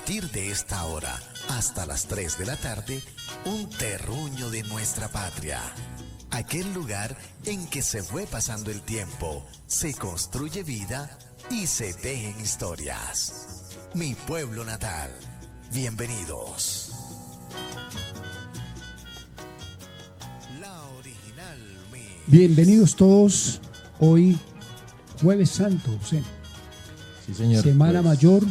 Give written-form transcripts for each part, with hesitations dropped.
partir de esta hora hasta las 3 de la tarde, un terruño de nuestra patria. Aquel lugar en que se fue pasando el tiempo, se construye vida y se tejen historias. Mi pueblo natal. Bienvenidos. La original Bienvenidos todos. Hoy, Jueves Santo, José. Sí, señor. Semana Mayor,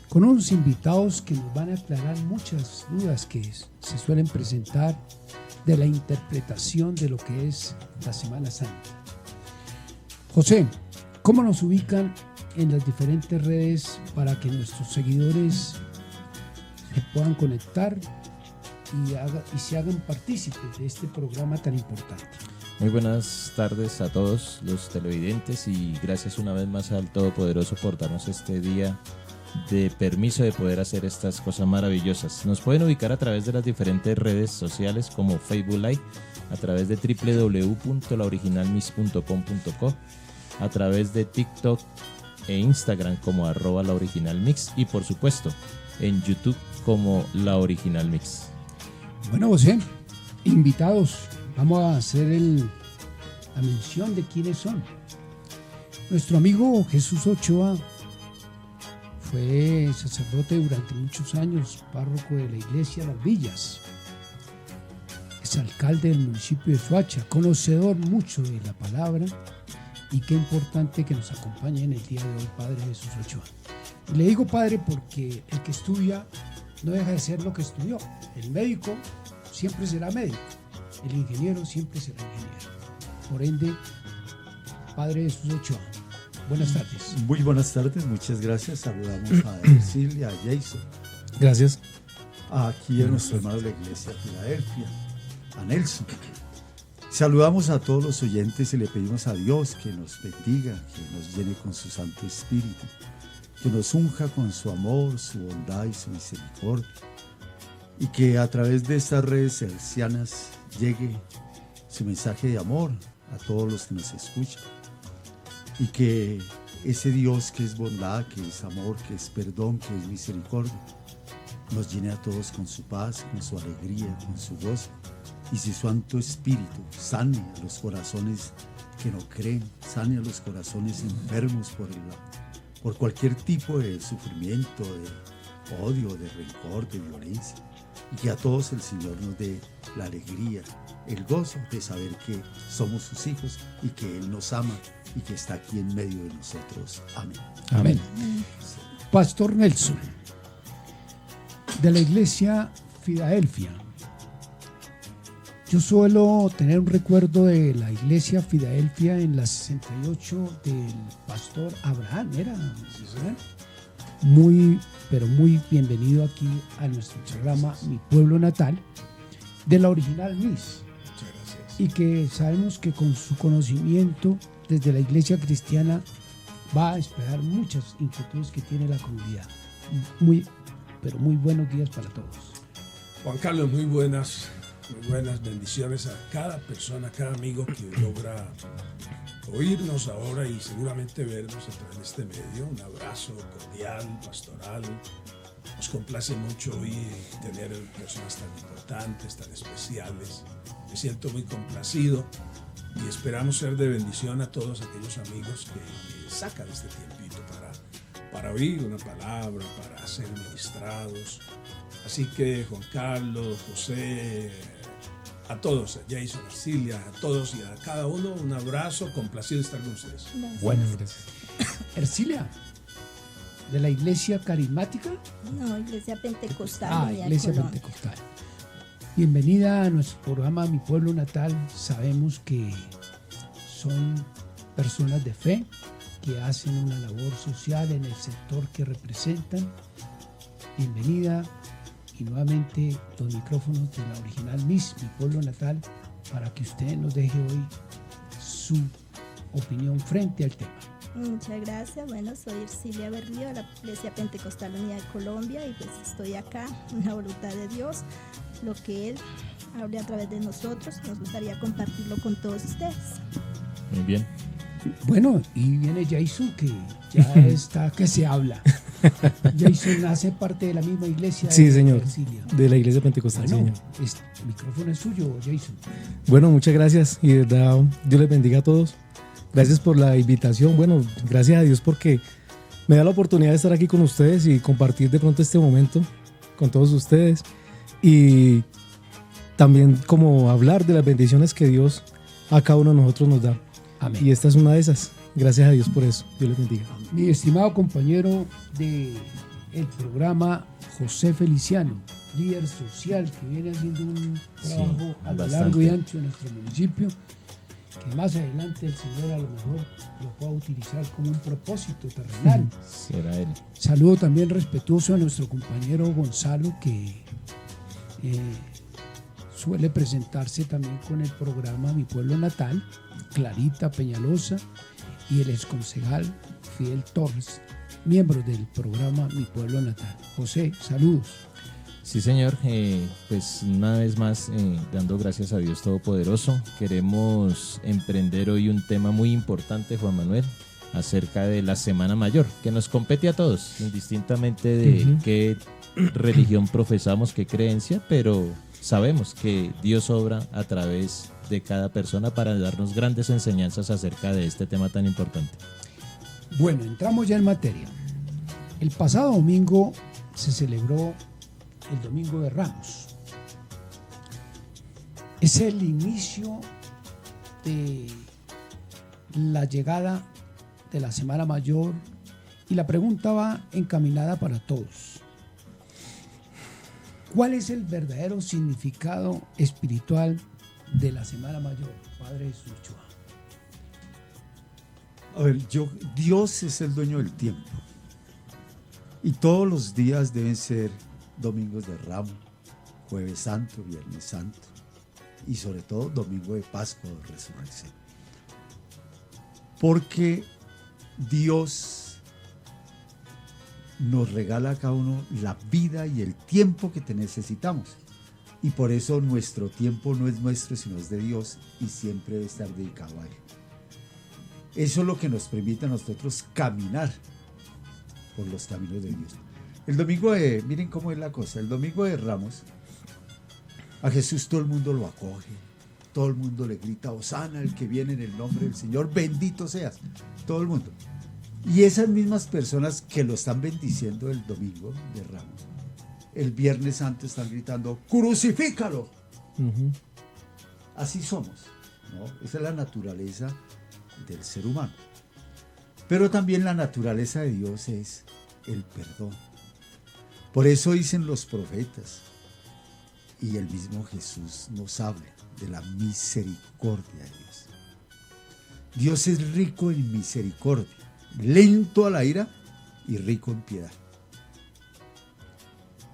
con unos invitados que nos van a aclarar muchas dudas que se suelen presentar de la interpretación de lo que es la Semana Santa. José, ¿cómo nos ubican en las diferentes redes para que nuestros seguidores se puedan conectar y se hagan partícipes de este programa tan importante? Muy buenas tardes a todos los televidentes y gracias una vez más al Todopoderoso por darnos este día de permiso de poder hacer estas cosas maravillosas. Nos pueden ubicar a través de las diferentes redes sociales como Facebook Live, a través de www.laoriginalmix.com.co, a través de TikTok e Instagram como @laoriginalmix y por supuesto en YouTube como La Original Mix. Bueno, José, invitados, vamos a hacer la mención de quiénes son. Nuestro amigo Jesús Ochoa fue sacerdote durante muchos años, párroco de la iglesia Las Villas, es alcalde del municipio de Soacha, conocedor mucho de la palabra, y qué importante que nos acompañe en el día de hoy, Padre Jesús Ochoa. Y le digo padre porque el que estudia no deja de ser lo que estudió. El médico siempre será médico, el ingeniero siempre será ingeniero. Por ende, Padre Jesús Ochoa, buenas tardes. Muy buenas tardes, muchas gracias. Saludamos a Ercilia, a Jason. Gracias. Aquí a nuestro hermano de la iglesia de Filadelfia, a Nelson. Saludamos a todos los oyentes y le pedimos a Dios que nos bendiga, que nos llene con su Santo Espíritu, que nos unja con su amor, su bondad y su misericordia, y que a través de estas redes hercianas llegue su mensaje de amor a todos los que nos escuchan, y que ese Dios que es bondad, que es amor, que es perdón, que es misericordia, nos llene a todos con su paz, con su alegría, con su gozo, y su Santo Espíritu sane a los corazones que no creen, sane a los corazones enfermos por cualquier tipo de sufrimiento, de odio, de rencor, de violencia, y que a todos el Señor nos dé la alegría, el gozo de saber que somos sus hijos y que Él nos ama y que está aquí en medio de nosotros. Amén. Amén. Pastor Nelson, de la iglesia Filadelfia. Yo suelo tener un recuerdo de la iglesia Filadelfia en la 68 del pastor Abraham, ¿era? Muy, pero muy bienvenido aquí a nuestro programa Mi Pueblo Natal, de La Original Mix. Muchas gracias. Y que sabemos que con su conocimiento desde la iglesia cristiana va a esperar muchas inquietudes que tiene la comunidad. Pero muy buenos días para todos. Juan Carlos, muy buenas bendiciones a cada persona, a cada amigo que logra oírnos ahora y seguramente vernos a través de este medio. Un abrazo cordial, pastoral. Nos complace mucho hoy tener personas tan importantes, tan especiales. Me siento muy complacido y esperamos ser de bendición a todos aquellos amigos que sacan este tiempito para oír una palabra, para ser ministrados. Así que Juan Carlos, José, a todos, a Jason, a Ercilia, a todos y a cada uno un abrazo, complacido de estar con ustedes. Bueno, gracias. Ercilia, ¿de la iglesia carismática? No, iglesia pentecostal. Iglesia pentecostal. Bienvenida a nuestro programa Mi Pueblo Natal. Sabemos que son personas de fe que hacen una labor social en el sector que representan. Bienvenida. Y nuevamente los micrófonos de La Original Mix, Mi Pueblo Natal, para que usted nos deje hoy su opinión frente al tema. Muchas gracias. Bueno, soy Ercilia Berrío de la Iglesia Pentecostal Unida de Colombia y pues estoy acá en la voluntad de Dios. Lo que Él hable a través de nosotros, nos gustaría compartirlo con todos ustedes. Muy bien. Bueno, y viene Jason, que ya está que se habla. Jason hace parte de la misma iglesia. Sí, de señor. Ercilia. De la iglesia pentecostal, Bueno, señor. el micrófono es suyo, Jason. Bueno, muchas gracias y de verdad Dios les bendiga a todos. Gracias por la invitación. Bueno, gracias a Dios porque me da la oportunidad de estar aquí con ustedes y compartir de pronto este momento con todos ustedes y también como hablar de las bendiciones que Dios a cada uno de nosotros nos da. Amén. Y esta es una de esas. Gracias a Dios por eso. Dios les bendiga. Mi estimado compañero de el programa, José Feliciano, líder social que viene haciendo un trabajo a lo bastante. largo y ancho de nuestro municipio, que más adelante el Señor a lo mejor lo pueda utilizar como un propósito terrenal. Será él. Saludo también respetuoso a nuestro compañero Gonzalo, que suele presentarse también con el programa Mi Pueblo Natal, Clarita Peñalosa y el exconcejal Fidel Torres, miembros del programa Mi Pueblo Natal. José, saludos. Sí, señor. Pues una vez más, dando gracias a Dios Todopoderoso, queremos emprender hoy un tema muy importante, Juan Manuel, acerca de la Semana Mayor, que nos compete a todos, indistintamente de qué religión profesamos, qué creencia, pero sabemos que Dios obra a través de cada persona para darnos grandes enseñanzas acerca de este tema tan importante. Bueno, entramos ya en materia. El pasado domingo se celebró el Domingo de Ramos. Es el inicio de la llegada de la Semana Mayor y la pregunta va encaminada para todos. ¿Cuál es el verdadero significado espiritual de la Semana Mayor, Padre Jesús Ochoa? A ver, Dios es el dueño del tiempo. Y todos los días deben ser domingos de Ramos, Jueves Santo, Viernes Santo y sobre todo Domingo de Pascua o Resurrección. Porque Dios nos regala a cada uno la vida y el tiempo que te necesitamos. Y por eso nuestro tiempo no es nuestro, sino es de Dios y siempre debe estar dedicado a Él. Eso es lo que nos permite a nosotros caminar por los caminos de Dios. El domingo miren cómo es la cosa, el domingo de Ramos, a Jesús todo el mundo lo acoge, todo el mundo le grita, Hosana, el que viene en el nombre del Señor, bendito seas, todo el mundo. Y esas mismas personas que lo están bendiciendo el domingo de Ramos, el Viernes Santo están gritando, crucifícalo. Así somos, ¿no? Esa es la naturaleza del ser humano. Pero también la naturaleza de Dios es el perdón. Por eso dicen los profetas, y el mismo Jesús nos habla de la misericordia de Dios. Dios es rico en misericordia, lento a la ira y rico en piedad.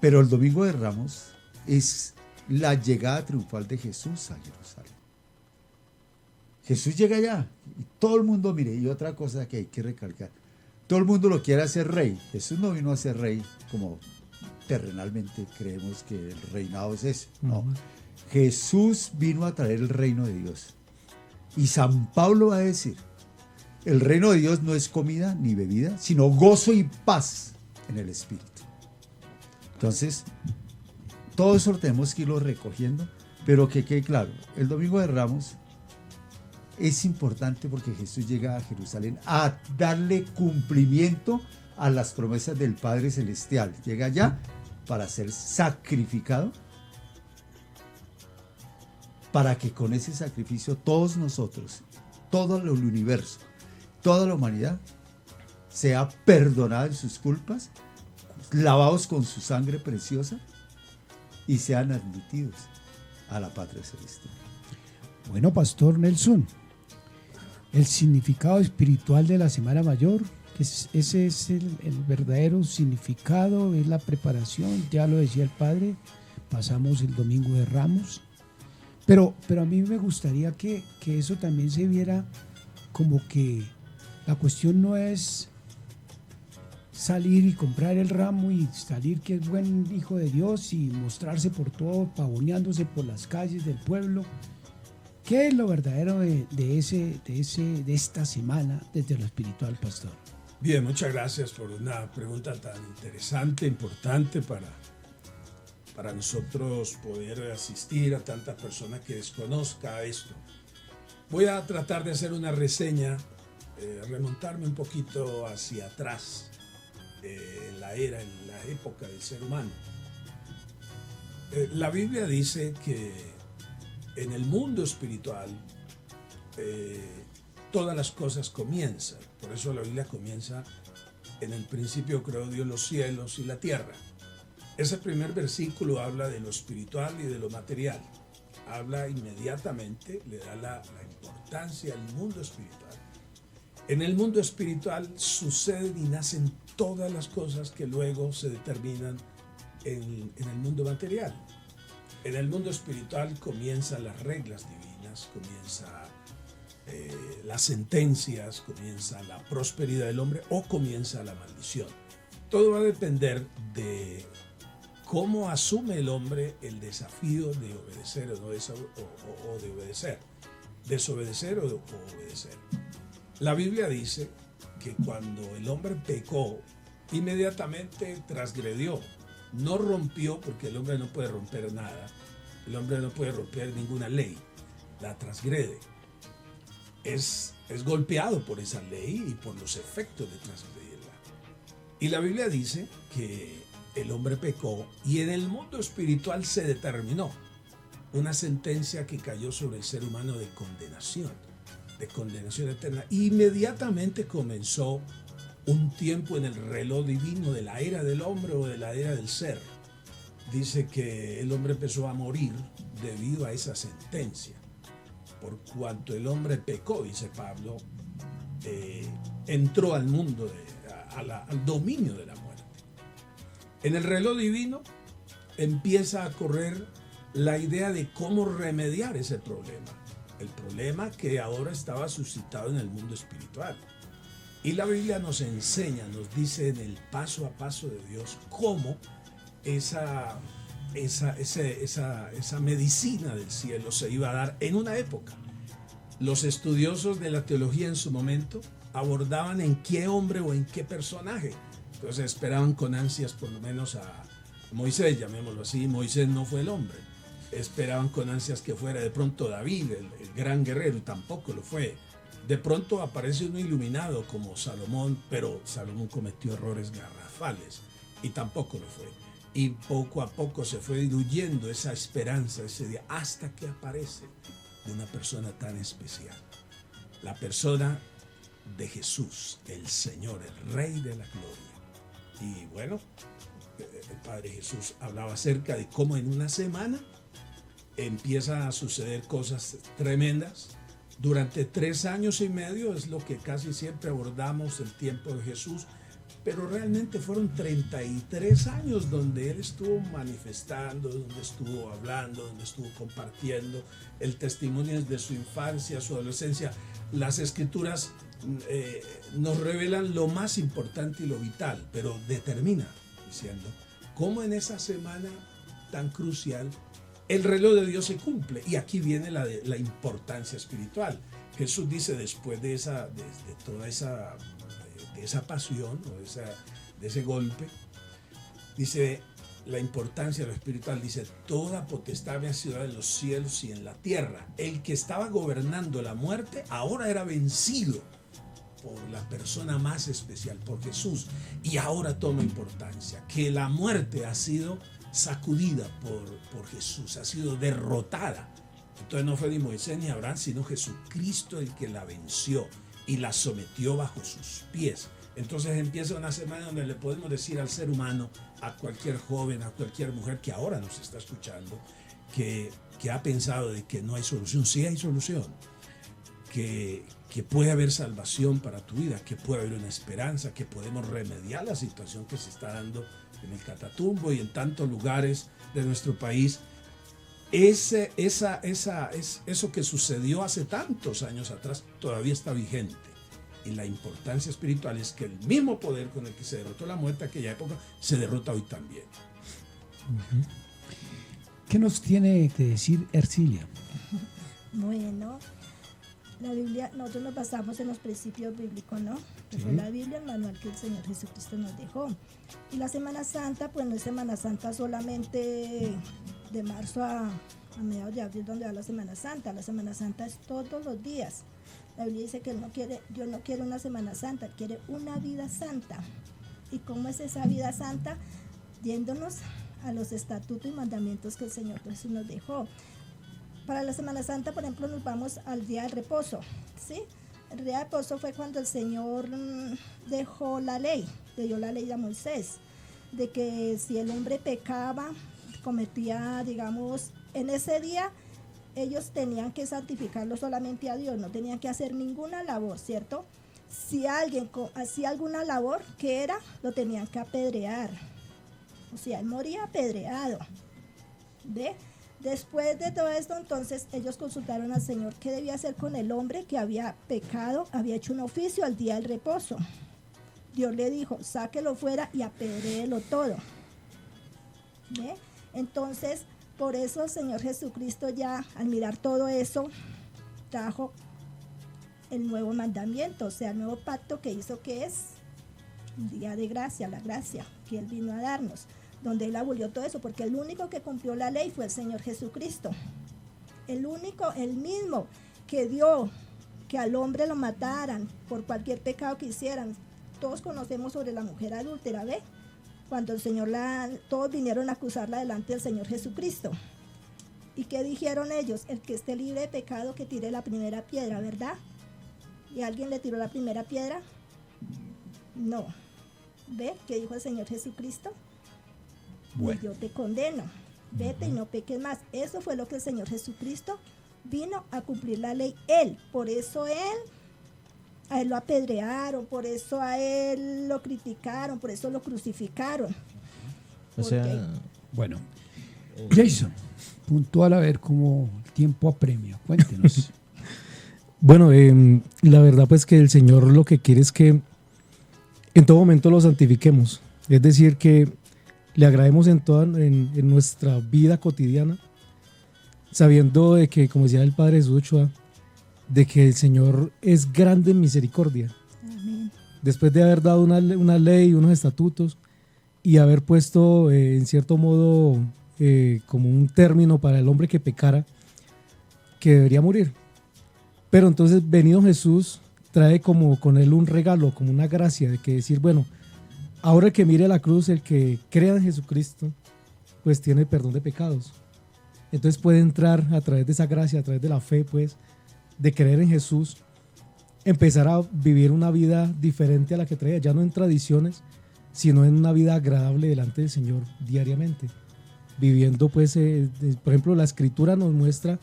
Pero el Domingo de Ramos es la llegada triunfal de Jesús a Jerusalén. Jesús llega allá y todo el mundo, mire, y otra cosa que hay que recalcar, todo el mundo lo quiere hacer rey. Jesús no vino a ser rey como terrenalmente creemos que el reinado es eso. No, Jesús vino a traer el reino de Dios. Y San Pablo va a decir, el reino de Dios no es comida ni bebida, sino gozo y paz en el Espíritu. Entonces, todo eso tenemos que irlo recogiendo, pero que quede claro, el Domingo de Ramos es importante porque Jesús llega a Jerusalén a darle cumplimiento a las promesas del Padre Celestial. Llega allá para ser sacrificado, para que con ese sacrificio todos nosotros, todo el universo, toda la humanidad sea perdonada en sus culpas, lavados con su sangre preciosa y sean admitidos a la patria celestial. Bueno, Pastor Nelson, el significado espiritual de la Semana Mayor, ese es el verdadero significado, es la preparación, ya lo decía el Padre, pasamos el Domingo de Ramos, pero a mí me gustaría que eso también se viera como que la cuestión no es salir y comprar el ramo y salir que es buen hijo de Dios y mostrarse por todo, pavoneándose por las calles del pueblo. ¿Qué es lo verdadero de esta semana desde lo espiritual, Pastor? Bien, muchas gracias por una pregunta tan interesante, importante para nosotros poder asistir a tantas personas que desconozcan esto. Voy a tratar de hacer una reseña, remontarme un poquito hacia atrás, en la época del ser humano. La Biblia dice que en el mundo espiritual todas las cosas comienzan. Por eso la Biblia comienza: en el principio creó Dios los cielos y la tierra. Ese primer versículo habla de lo espiritual y de lo material. Habla inmediatamente, le da la importancia al mundo espiritual. En el mundo espiritual suceden y nacen todas las cosas que luego se determinan en el mundo material. En el mundo espiritual comienzan las reglas divinas, comienza las sentencias, comienza la prosperidad del hombre o comienza la maldición. Todo va a depender de cómo asume el hombre el desafío de obedecer o de obedecer, desobedecer o obedecer. La Biblia dice que cuando el hombre pecó, inmediatamente transgredió. No rompió, porque el hombre no puede romper nada. El hombre no puede romper ninguna ley. La transgrede. Es golpeado por esa ley y por los efectos de transgredirla. Y la Biblia dice que el hombre pecó y en el mundo espiritual se determinó una sentencia que cayó sobre el ser humano de condenación eterna. Inmediatamente comenzó un tiempo en el reloj divino de la era del hombre o de la era del ser. Dice que el hombre empezó a morir debido a esa sentencia. Por cuanto el hombre pecó, dice Pablo, entró al mundo, al dominio de la muerte. En el reloj divino empieza a correr la idea de cómo remediar ese problema. El problema que ahora estaba suscitado en el mundo espiritual. Y la Biblia nos enseña, nos dice en el paso a paso de Dios cómo esa medicina del cielo se iba a dar en una época. Los estudiosos de la teología en su momento abordaban en qué hombre o en qué personaje. Entonces esperaban con ansias por lo menos a Moisés, llamémoslo así. Moisés no fue el hombre. Esperaban con ansias que fuera de pronto David, el gran guerrero, y tampoco lo fue. De pronto aparece uno iluminado como Salomón, pero Salomón cometió errores garrafales y tampoco lo fue. Y poco a poco se fue diluyendo esa esperanza ese día, hasta que aparece una persona tan especial. La persona de Jesús, el Señor, el Rey de la Gloria. Y bueno, el Padre Jesús hablaba acerca de cómo en una semana empiezan a suceder cosas tremendas. Durante 3 años y medio es lo que casi siempre abordamos el tiempo de Jesús, pero realmente fueron 33 años donde Él estuvo manifestando, donde estuvo hablando, donde estuvo compartiendo el testimonio de su infancia, su adolescencia. Las Escrituras nos revelan lo más importante y lo vital, pero determina, diciendo, cómo en esa semana tan crucial el reloj de Dios se cumple. Y aquí viene la importancia espiritual. Jesús dice, después de toda esa pasión o de ese golpe, dice la importancia de lo espiritual. Dice, toda potestad me ha sido dada en los cielos y en la tierra. El que estaba gobernando la muerte ahora era vencido por la persona más especial, por Jesús. Y ahora toma importancia, que la muerte ha sido sacudida por Jesús, ha sido derrotada. Entonces no fue ni Moisés ni Abraham, sino Jesucristo el que la venció y la sometió bajo sus pies. Entonces empieza una semana donde le podemos decir al ser humano, a cualquier joven, a cualquier mujer que ahora nos está escuchando, que ha pensado de que no hay solución. Sí hay solución, que puede haber salvación para tu vida, que puede haber una esperanza, que podemos remediar la situación que se está dando en el Catatumbo y en tantos lugares de nuestro país. Eso que sucedió hace tantos años atrás todavía está vigente. Y la importancia espiritual es que el mismo poder con el que se derrotó la muerte en aquella época se derrota hoy también. ¿Qué nos tiene que decir Ercilia? Bueno, La Biblia, nosotros nos basamos en los principios bíblicos, ¿no? Que fue la Biblia, el manual que el Señor Jesucristo nos dejó. Y la Semana Santa, pues no es Semana Santa solamente de marzo a mediados de abril, donde va la Semana Santa. La Semana Santa es todos los días. La Biblia dice que Dios no quiere una Semana Santa, quiere una vida santa. ¿Y cómo es esa vida santa? Yéndonos a los estatutos y mandamientos que el Señor Jesús nos dejó. Para la Semana Santa, por ejemplo, nos vamos al día del reposo, ¿sí? El día del reposo fue cuando el Señor dejó la ley, le dio la ley a Moisés, de que si el hombre pecaba, cometía, digamos, en ese día, ellos tenían que santificarlo solamente a Dios, no tenían que hacer ninguna labor, ¿cierto? Si alguien hacía alguna labor, ¿qué era? Lo tenían que apedrear. O sea, él moría apedreado. ¿Ve? Después de todo esto, entonces, ellos consultaron al Señor qué debía hacer con el hombre que había pecado, había hecho un oficio al día del reposo. Dios le dijo, sáquelo fuera y apedréelo todo. ¿Ve? Entonces, por eso el Señor Jesucristo ya, al mirar todo eso, trajo el nuevo mandamiento, o sea, el nuevo pacto que hizo, que es un día de gracia, la gracia que Él vino a darnos, donde Él abolió todo eso, porque el único que cumplió la ley fue el Señor Jesucristo. El único, el mismo que dio que al hombre lo mataran por cualquier pecado que hicieran. Todos conocemos sobre la mujer adúltera, ¿ve? Cuando el Señor todos vinieron a acusarla delante del Señor Jesucristo. ¿Y qué dijeron ellos? El que esté libre de pecado, que tire la primera piedra, ¿verdad? ¿Y alguien le tiró la primera piedra? No. ¿Ve? ¿Qué dijo el Señor Jesucristo? Bueno. Yo te condeno. Vete y no peques más. Eso fue lo que el Señor Jesucristo vino a cumplir la ley. Él. Por eso a él lo apedrearon, por eso a él lo criticaron, por eso lo crucificaron. O sea, bueno, Jason, puntual, a ver cómo el tiempo apremia. Cuéntenos. Bueno, la verdad pues que el Señor lo que quiere es que en todo momento lo santifiquemos. Es decir, que le agrademos en nuestra vida cotidiana, sabiendo de que, como decía el Padre Jesús Ochoa, de que el Señor es grande en misericordia. Amén. Después de haber dado una ley, unos estatutos y haber puesto en cierto modo como un término para el hombre que pecara, que debería morir. Pero entonces venido Jesús trae como con él un regalo, como una gracia de que decir, bueno, ahora el que mire la cruz, el que crea en Jesucristo, pues tiene perdón de pecados. Entonces puede entrar a través de esa gracia, a través de la fe, pues, de creer en Jesús, empezar a vivir una vida diferente a la que traía, ya no en tradiciones, sino en una vida agradable delante del Señor diariamente. Viviendo, pues, por ejemplo, la Escritura nos muestra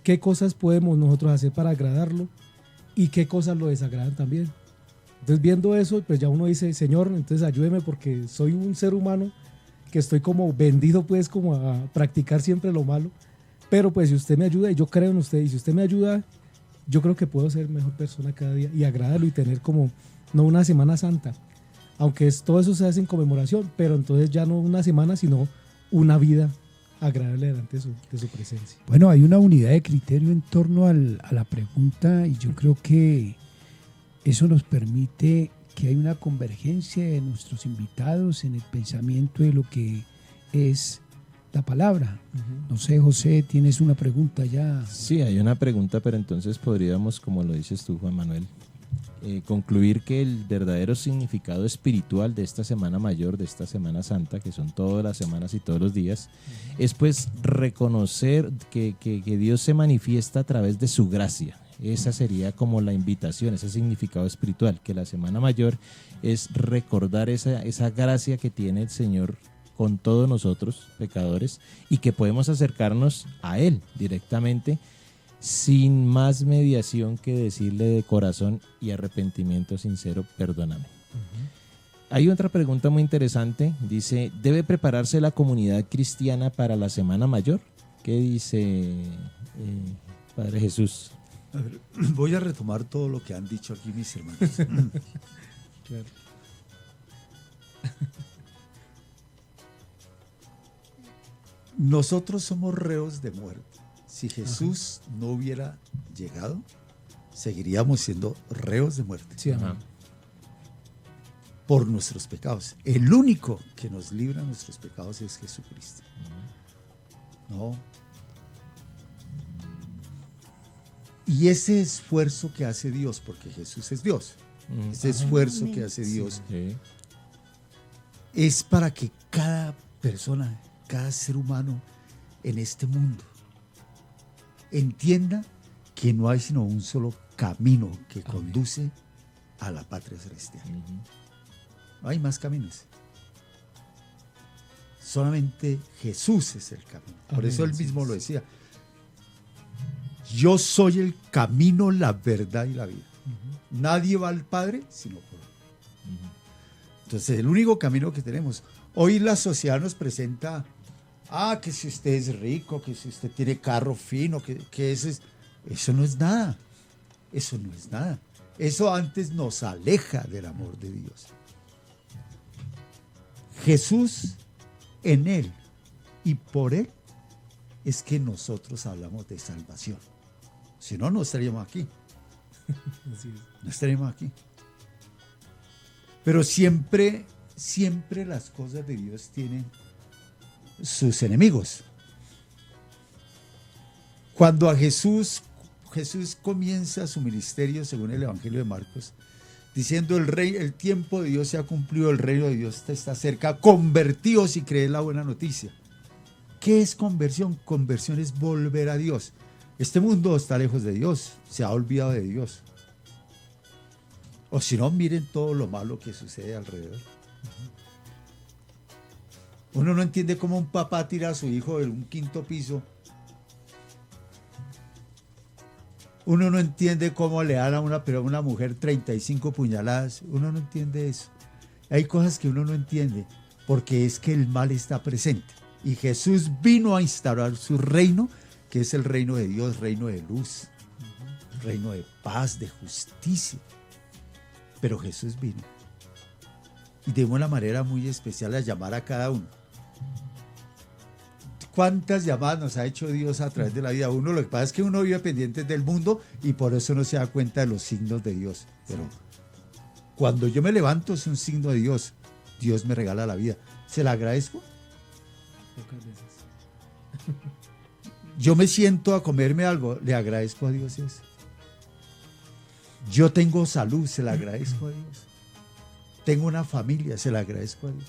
qué cosas podemos nosotros hacer para agradarlo y qué cosas lo desagradan también. Entonces, viendo eso, pues ya uno dice, Señor, entonces ayúdeme porque soy un ser humano que estoy como vendido, pues, como a practicar siempre lo malo. Pero pues si usted me ayuda, y yo creo en usted, y si usted me ayuda, yo creo que puedo ser mejor persona cada día y agradarlo y tener como, no una Semana Santa, aunque todo eso se hace en conmemoración, pero entonces ya no una semana, sino una vida agradable delante de su presencia. Bueno, hay una unidad de criterio en torno a la pregunta y yo creo que eso nos permite que hay una convergencia de nuestros invitados en el pensamiento de lo que es la palabra. No sé, José, ¿tienes una pregunta ya? Sí, hay una pregunta, pero entonces podríamos, como lo dices tú, Juan Manuel, concluir que el verdadero significado espiritual de esta Semana Mayor, de esta Semana Santa, que son todas las semanas y todos los días, es pues reconocer que Dios se manifiesta a través de su gracia. Esa sería como la invitación, ese significado espiritual, que la Semana Mayor es recordar esa gracia que tiene el Señor con todos nosotros, pecadores, y que podemos acercarnos a Él directamente sin más mediación que decirle de corazón y arrepentimiento sincero, perdóname. Hay otra pregunta muy interesante, dice, ¿debe prepararse la comunidad cristiana para la Semana Mayor? ¿Qué dice Padre Jesús? A ver, voy a retomar todo lo que han dicho aquí mis hermanos. Claro. Nosotros somos reos de muerte. Si Jesús no hubiera llegado, seguiríamos siendo reos de muerte Sí, amén. por nuestros pecados. El único que nos libra de nuestros pecados es Jesucristo. No. Y ese esfuerzo que hace Dios, porque Jesús es Dios, ese esfuerzo que hace Dios Sí. es para que cada persona, cada ser humano en este mundo entienda que no hay sino un solo camino que conduce a la patria celestial. No hay más caminos. Solamente Jesús es el camino. Por Amén, eso él sí, mismo sí. lo decía. Yo soy el camino, la verdad y la vida. Nadie va al Padre sino por mí. Entonces, el único camino que tenemos. Hoy la sociedad nos presenta, que si usted es rico, que si usted tiene carro fino, que eso no es nada. Eso no es nada. Eso antes nos aleja del amor de Dios. Jesús, en Él y por Él, es que nosotros hablamos de salvación. Si no, no estaríamos aquí. Así es. No estaríamos aquí. Pero siempre las cosas de Dios tienen sus enemigos. Cuando a Jesús comienza su ministerio, según el Evangelio de Marcos, diciendo el tiempo de Dios se ha cumplido, el reino de Dios está cerca, convertíos y creed la buena noticia. ¿Qué es conversión? Conversión es volver a Dios. Este mundo está lejos de Dios, se ha olvidado de Dios. O si no, miren todo lo malo que sucede alrededor. Uno no entiende cómo un papá tira a su hijo de un quinto piso. Uno no entiende cómo le dan a una mujer 35 puñaladas. Uno no entiende eso. Hay cosas que uno no entiende porque es que el mal está presente. Y Jesús vino a instaurar su reino, que es el reino de Dios, reino de luz, reino de paz, de justicia. Pero Jesús vino. Y de una manera muy especial a llamar a cada uno. ¿Cuántas llamadas nos ha hecho Dios a través de la vida? Uno, lo que pasa es que uno vive pendiente del mundo y por eso no se da cuenta de los signos de Dios. Pero cuando yo me levanto es un signo de Dios. Dios me regala la vida. ¿Se la agradezco? Pocas veces. Yo me siento a comerme algo, le agradezco a Dios eso. Yo tengo salud, se la agradezco a Dios. Tengo una familia, se la agradezco a Dios.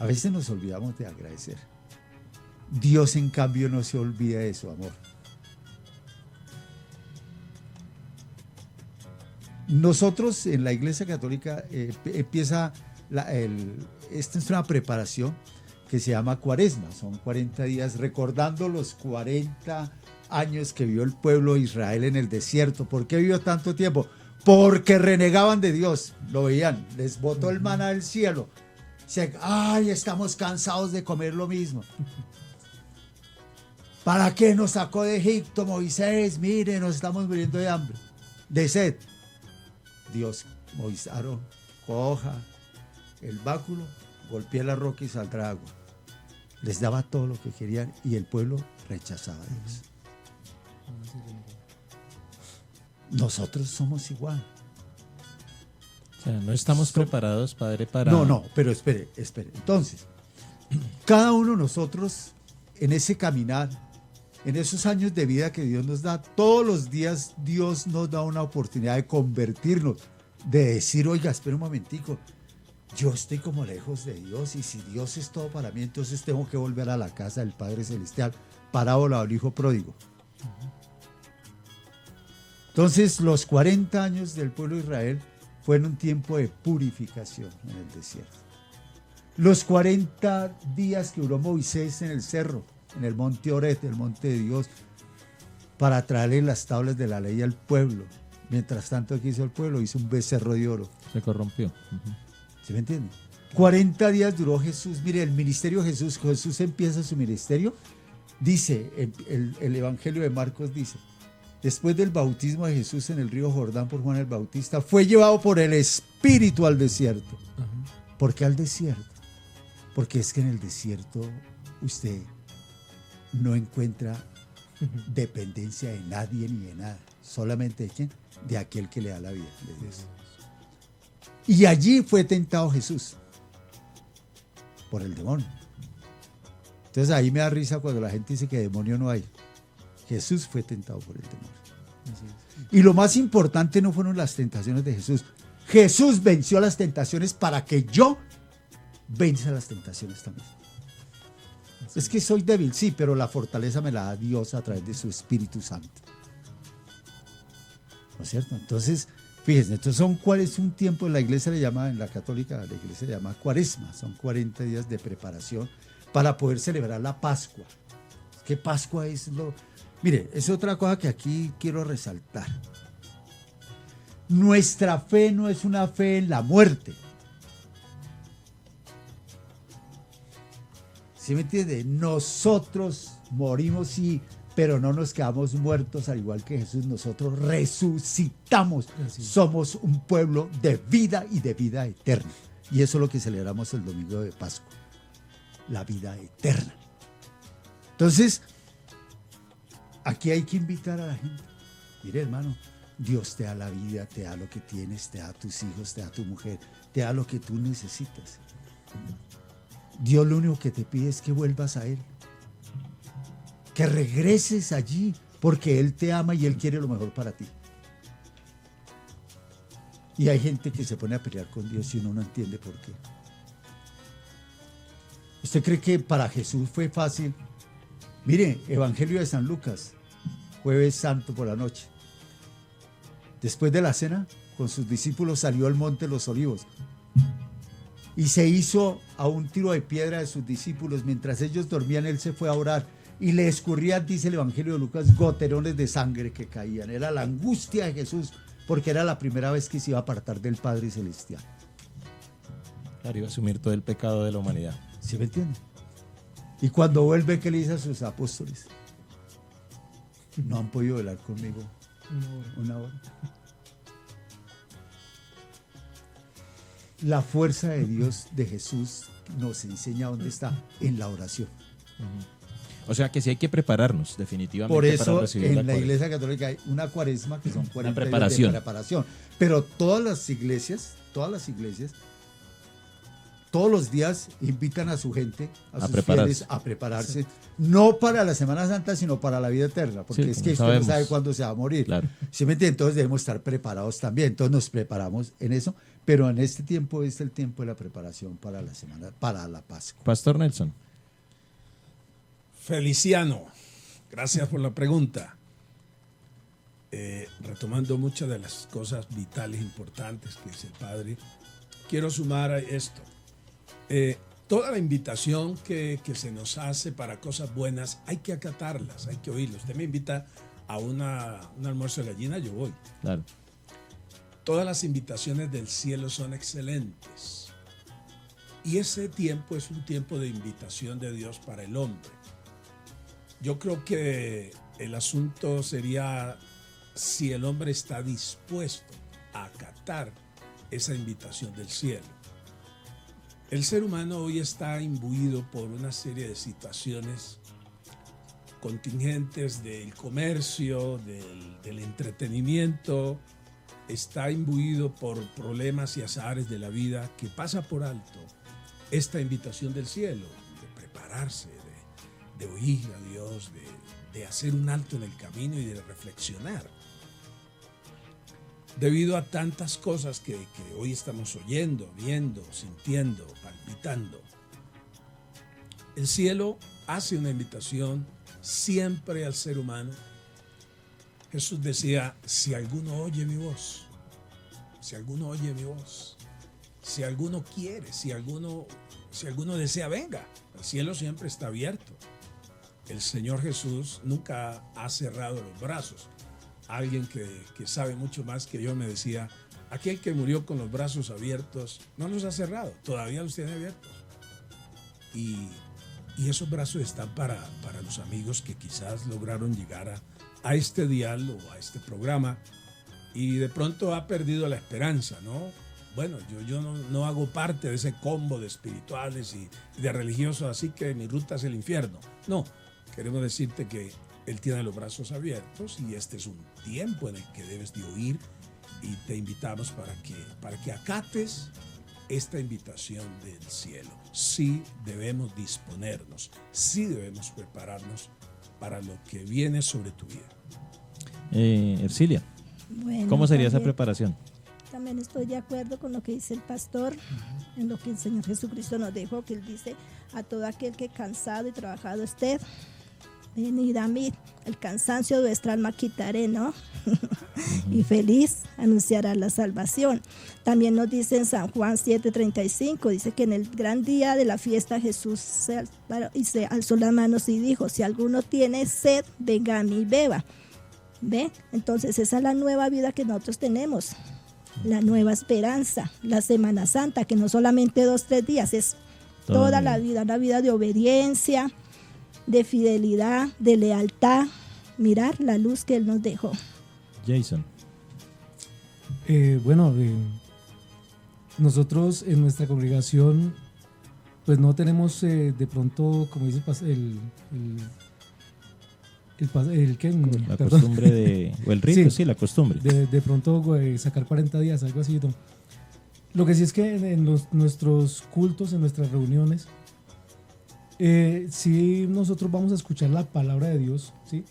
A veces nos olvidamos de agradecer. Dios, en cambio, no se olvida de su amor. Nosotros en la Iglesia Católica empieza, esta es una preparación que se llama Cuaresma, son 40 días recordando los 40 años que vivió el pueblo de Israel en el desierto. ¿Por qué vivió tanto tiempo? Porque renegaban de Dios, lo veían, les botó el maná del cielo. Estamos cansados de comer lo mismo. ¿Para qué nos sacó de Egipto, Moisés? Mire, nos estamos muriendo de hambre, de sed. Dios, Moisés, Aarón, coja el báculo, golpea la roca y saldrá agua. Les daba todo lo que querían y el pueblo rechazaba a Dios. Nosotros somos igual. O sea, no estamos preparados, Padre, para... No, pero espere. Entonces, cada uno de nosotros en ese caminar, en esos años de vida que Dios nos da, todos los días Dios nos da una oportunidad de convertirnos, de decir, oiga, espera un momentico, yo estoy como lejos de Dios y si Dios es todo para mí, entonces tengo que volver a la casa del Padre Celestial, parábola del Hijo Pródigo. Entonces, los 40 años del pueblo de Israel fueron un tiempo de purificación en el desierto. Los 40 días que duró Moisés en el cerro, en el monte Oret, el monte de Dios, para traerle las tablas de la ley al pueblo. Mientras tanto, ¿qué hizo el pueblo? Hizo un becerro de oro. Se corrompió. ¿Sí me entiende? 40 días duró Jesús. Mire, el ministerio de Jesús, Jesús empieza su ministerio, dice, el Evangelio de Marcos dice, después del bautismo de Jesús en el río Jordán por Juan el Bautista, fue llevado por el Espíritu al desierto. ¿Por qué al desierto? Porque es que en el desierto usted no encuentra dependencia de nadie ni de nada. Solamente ¿de quién? De aquel que le da la vida, de Dios. Y allí fue tentado Jesús por el demonio. Entonces ahí me da risa cuando la gente dice que demonio no hay. Jesús fue tentado por el demonio. Y lo más importante no fueron las tentaciones de Jesús. Jesús venció las tentaciones para que yo venza las tentaciones también. Es que soy débil, sí, pero la fortaleza me la da Dios a través de su Espíritu Santo. ¿No es cierto? Entonces, fíjense, entonces ¿cuál es un tiempo? En la iglesia le llama, en la católica, la iglesia le llama cuaresma. Son 40 días de preparación para poder celebrar la Pascua. ¿Qué Pascua es lo...? Mire, es otra cosa que aquí quiero resaltar. Nuestra fe no es una fe en la muerte. ¿Sí me entiende? Nosotros morimos, sí, pero no nos quedamos muertos al igual que Jesús. Nosotros resucitamos. Somos un pueblo de vida y de vida eterna. Y eso es lo que celebramos el domingo de Pascua. La vida eterna. Entonces, aquí hay que invitar a la gente. Mire, hermano, Dios te da la vida, te da lo que tienes, te da tus hijos, te da tu mujer, te da lo que tú necesitas. Dios lo único que te pide es que vuelvas a Él. Que regreses allí, porque Él te ama y Él quiere lo mejor para ti. Y hay gente que se pone a pelear con Dios y uno no entiende por qué. ¿Usted cree que para Jesús fue fácil? Mire, Evangelio de San Lucas, jueves santo por la noche. Después de la cena, con sus discípulos salió al monte de los Olivos y se hizo a un tiro de piedra de sus discípulos. Mientras ellos dormían, él se fue a orar y le escurrían, dice el Evangelio de Lucas, goterones de sangre que caían. Era la angustia de Jesús, porque era la primera vez que se iba a apartar del Padre Celestial. Claro, iba a asumir todo el pecado de la humanidad. ¿Sí me entiende? Y cuando vuelve, ¿qué le dice a sus apóstoles? No han podido velar conmigo una hora. La fuerza de Dios, de Jesús, nos enseña dónde está, en la oración. O sea que sí hay que prepararnos definitivamente. Por eso para recibir en la cuaresma. Iglesia Católica hay una cuaresma que son 40 días preparación. de preparación. Pero todas las iglesias, todos los días invitan a su gente, a sus fieles, a prepararse, sí. No para la Semana Santa, sino para la vida eterna, porque sí, es que usted no sabe cuándo se va a morir. Claro. ¿Sí me entiende? Entonces debemos estar preparados también. Entonces nos preparamos en eso, pero en este tiempo es el tiempo de la preparación para la semana, para la Pascua. Pastor Nelson. Feliciano, gracias por la pregunta. Retomando muchas de las cosas vitales, importantes que dice el Padre, quiero sumar a esto. Toda la invitación que se nos hace para cosas buenas, hay que acatarlas, hay que oírlas. Usted me invita a un almuerzo de gallina, yo voy. Claro. Todas las invitaciones del cielo son excelentes. Y ese tiempo es un tiempo de invitación de Dios para el hombre. Yo creo que el asunto sería si el hombre está dispuesto a acatar esa invitación del cielo. El ser humano hoy está imbuido por una serie de situaciones contingentes del comercio, del entretenimiento, está imbuido por problemas y azares de la vida que pasa por alto esta invitación del cielo, de prepararse, de oír a Dios, de hacer un alto en el camino y de reflexionar. Debido a tantas cosas que hoy estamos oyendo, viendo, sintiendo, palpitando, el cielo hace una invitación siempre al ser humano. Jesús decía, si alguno oye mi voz, si alguno oye mi voz, si alguno quiere, si alguno desea, venga. El cielo siempre está abierto. El Señor Jesús nunca ha cerrado los brazos. Alguien que sabe mucho más que yo me decía, aquel que murió con los brazos abiertos no los ha cerrado, todavía los tiene abiertos. Y esos brazos están para los amigos que quizás lograron llegar a este dial o a este programa y de pronto ha perdido la esperanza, ¿no? Bueno, yo no hago parte de ese combo de espirituales y de religiosos, así que mi ruta es el infierno. No, queremos decirte que Él tiene los brazos abiertos y este es un tiempo en el que debes de oír y te invitamos para que acates esta invitación del cielo. Sí debemos disponernos, sí debemos prepararnos para lo que viene sobre tu vida. Ercilia, Bueno, ¿cómo sería esa también- preparación? También estoy de acuerdo con lo que dice el pastor, en lo que el Señor Jesucristo nos dejó, que Él dice, a todo aquel que cansado y trabajado esté, venid a mí, el cansancio de vuestra alma quitaré, ¿no? Y feliz anunciará la salvación. También nos dice en San Juan 7:35, dice que en el gran día de la fiesta Jesús se alzó las manos y dijo, si alguno tiene sed, venga a mí y beba. ¿Ve? Entonces esa es la nueva vida que nosotros tenemos, la nueva esperanza, la Semana Santa, que no solamente 2-3 días, es toda la vida, una vida de obediencia, de fidelidad, de lealtad. Mirar la luz que Él nos dejó. Jason. Bueno, nosotros en nuestra congregación pues no tenemos de pronto, como dice La costumbre o el rito, sí, la costumbre. de pronto sacar 40 días, algo así. ¿no? Lo que sí es que en nuestros cultos, en nuestras reuniones, sí nosotros vamos a escuchar la palabra de Dios, ¿sí?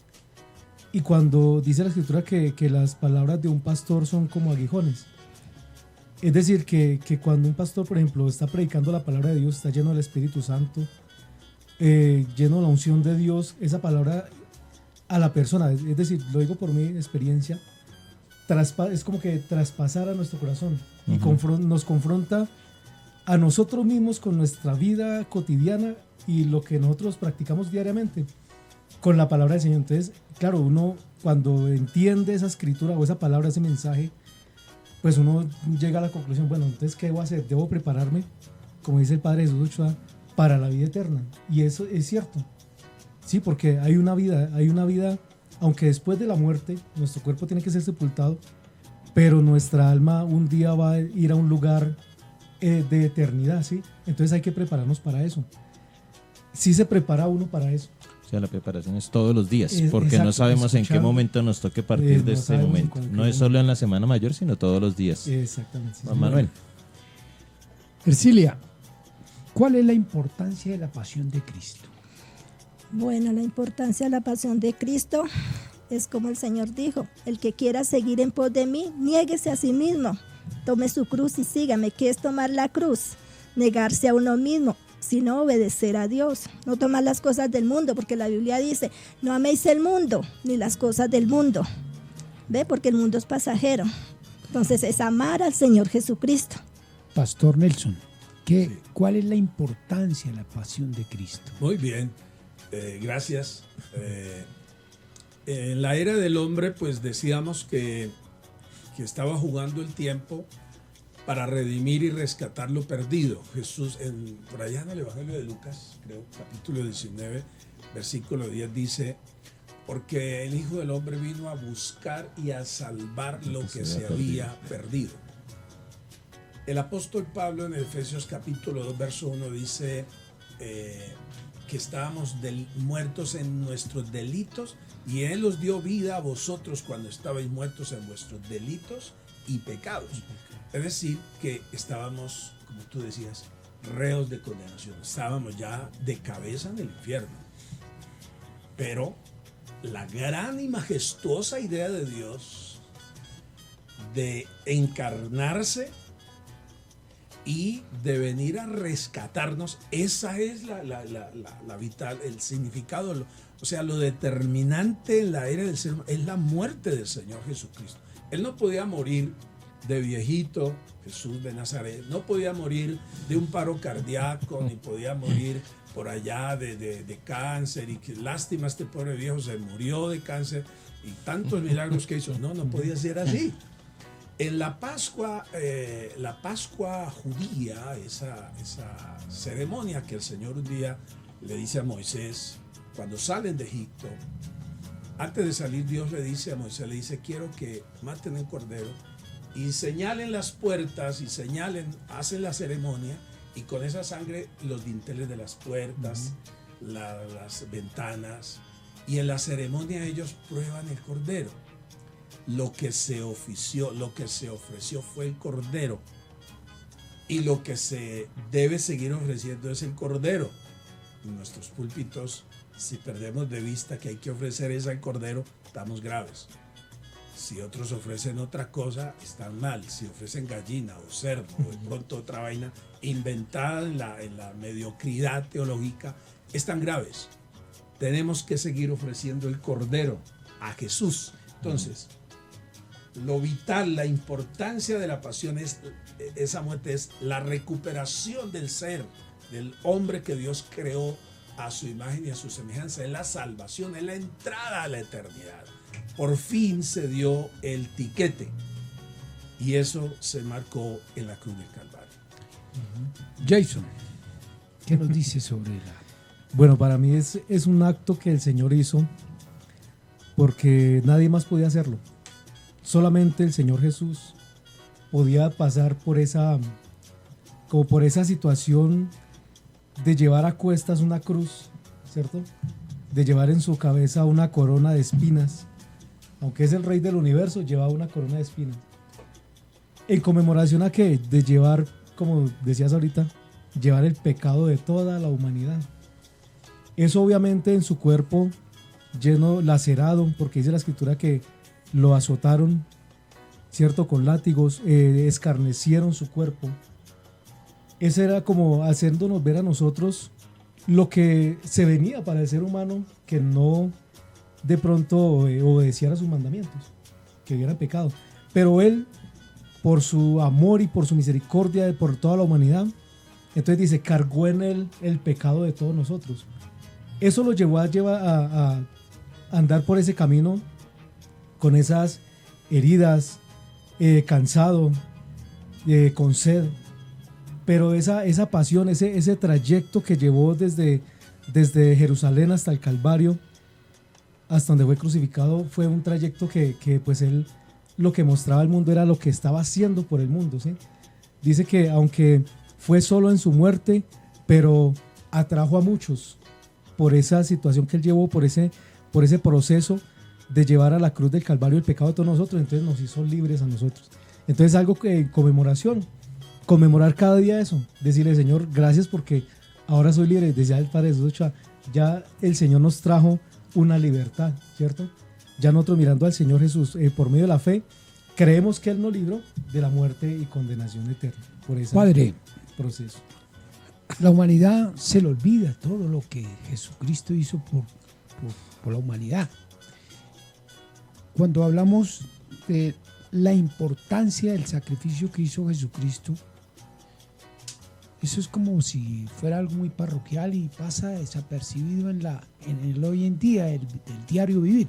Y cuando dice la escritura que las palabras de un pastor son como aguijones, es decir, que cuando un pastor, por ejemplo, está predicando la palabra de Dios, está lleno del Espíritu Santo, lleno de la unción de Dios, esa palabra a la persona, es decir, lo digo por mi experiencia, es como que traspasar a nuestro corazón y nos confronta a nosotros mismos con nuestra vida cotidiana y lo que nosotros practicamos diariamente con la palabra del Señor. Entonces, claro, uno cuando entiende esa escritura o esa palabra, ese mensaje, pues uno llega a la conclusión, bueno, entonces, ¿qué debo hacer? Debo prepararme, como dice el Padre Jesús Ochoa, para la vida eterna. Y eso es cierto. Sí, porque hay una vida, aunque después de la muerte, nuestro cuerpo tiene que ser sepultado, pero nuestra alma un día va a ir a un lugar de eternidad, ¿sí? Entonces hay que prepararnos para eso. Sí se prepara uno para eso. O sea, la preparación es todos los días, porque Exacto, no sabemos en qué momento nos toque partir de no este sabemos momento. en No es solo en la Semana Mayor, sino todos los días. Exactamente. Sí, Juan Manuel. Ercilia, ¿cuál es la importancia de la pasión de Cristo? Bueno, la importancia de la pasión de Cristo es como el Señor dijo, el que quiera seguir en pos de mí, niéguese a sí mismo, tome su cruz y sígame. ¿Qué es tomar la cruz? Negarse a uno mismo, sino obedecer a Dios, no tomar las cosas del mundo, porque la Biblia dice, no améis el mundo, ni las cosas del mundo, ¿ve? Porque el mundo es pasajero. Entonces es amar al Señor Jesucristo. Pastor Nelson, ¿cuál es la importancia de la pasión de Cristo? Muy bien, gracias. En la era del hombre, pues decíamos que estaba jugando el tiempo para redimir y rescatar lo perdido. Jesús, por allá en el Evangelio de Lucas, creo, capítulo 19, versículo 10, dice, porque el Hijo del Hombre vino a buscar y a salvar lo que se había perdido. El apóstol Pablo en Efesios capítulo 2, verso 1 dice que estábamos muertos en nuestros delitos y Él os dio vida a vosotros cuando estabais muertos en vuestros delitos y pecados. Es decir, que estábamos, como tú decías, reos de condenación. Estábamos ya de cabeza en el infierno. Pero la gran y majestuosa idea de Dios de encarnarse y de venir a rescatarnos, esa es la vital, el significado, o sea, lo determinante en la era del ser humano es la muerte del Señor Jesucristo. Él no podía morir de viejito, Jesús de Nazaret, no podía morir de un paro cardíaco, ni podía morir por allá de cáncer, y que lástima, este pobre viejo se murió de cáncer, y tantos milagros que hizo. No podía ser así. En la Pascua judía, esa ceremonia que el Señor un día le dice a Moisés, cuando salen de Egipto, antes de salir Dios le dice a Moisés, le dice, quiero que maten un cordero y señalen las puertas y hacen la ceremonia, y con esa sangre los dinteles de las puertas, las ventanas, Y en la ceremonia ellos prueban el cordero. Lo que se ofreció fue el cordero. Y lo que se debe seguir ofreciendo es el cordero. En nuestros púlpitos, si perdemos de vista que hay que ofrecer ese cordero, estamos graves. Si otros ofrecen otra cosa, están mal. Si ofrecen gallina o cerdo o de pronto otra vaina inventada en la mediocridad teológica, están graves. Tenemos que seguir ofreciendo el cordero a Jesús. Entonces, lo vital, la importancia de la pasión es esa muerte, es la recuperación del ser, del hombre que Dios creó a su imagen y a su semejanza. Es la salvación, es la entrada a la eternidad. Por fin se dio el tiquete y eso se marcó en la cruz del Calvario. Jason, ¿qué nos dice sobre la... Bueno, para mí es un acto que el Señor hizo porque nadie más podía hacerlo. Solamente el Señor Jesús podía pasar por esa situación de llevar a cuestas una cruz, ¿cierto? De llevar en su cabeza una corona de espinas. Aunque es el rey del universo, llevaba una corona de espinas. ¿En conmemoración a qué? De llevar, como decías ahorita, llevar el pecado de toda la humanidad. Eso obviamente en su cuerpo lleno, lacerado, porque dice la escritura que lo azotaron, ¿cierto? Con látigos, escarnecieron su cuerpo. Eso era como haciéndonos ver a nosotros lo que se venía para el ser humano que no de pronto obedeciera sus mandamientos, que hubiera pecado. Pero él, por su amor y por su misericordia por toda la humanidad, entonces dice, cargó en él el pecado de todos nosotros. Eso lo llevó a andar por ese camino con esas heridas, cansado, con sed. Pero esa pasión, ese trayecto que llevó desde Jerusalén hasta el Calvario, hasta donde fue crucificado, fue un trayecto que pues él lo que mostraba al mundo era lo que estaba haciendo por el mundo, ¿sí? Dice que aunque fue solo en su muerte, pero atrajo a muchos por esa situación que él llevó, por ese proceso de llevar a la cruz del Calvario el pecado de todos nosotros. Entonces nos hizo libres a nosotros. Entonces algo que en conmemoración, conmemorar cada día eso, decirle, Señor, gracias porque ahora soy libre. Decía el Padre Jesús Ochoa, ya el Señor nos trajo una libertad, ¿cierto? Ya nosotros mirando al Señor Jesús por medio de la fe, creemos que Él nos libró de la muerte y condenación eterna por ese proceso. La humanidad se le olvida todo lo que Jesucristo hizo por la humanidad. Cuando hablamos de la importancia del sacrificio que hizo Jesucristo, eso es como si fuera algo muy parroquial y pasa desapercibido en el hoy en día, el diario vivir.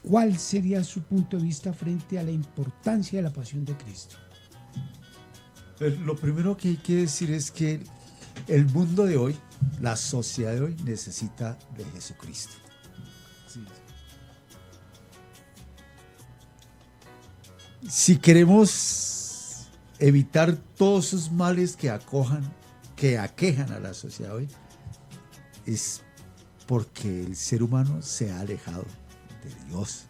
¿Cuál sería su punto de vista frente a la importancia de la pasión de Cristo? Pues lo primero que hay que decir es que el mundo de hoy, la sociedad de hoy, necesita de Jesucristo. Sí. Si queremos evitar todos esos males que aquejan a la sociedad hoy, es porque el ser humano se ha alejado de Dios.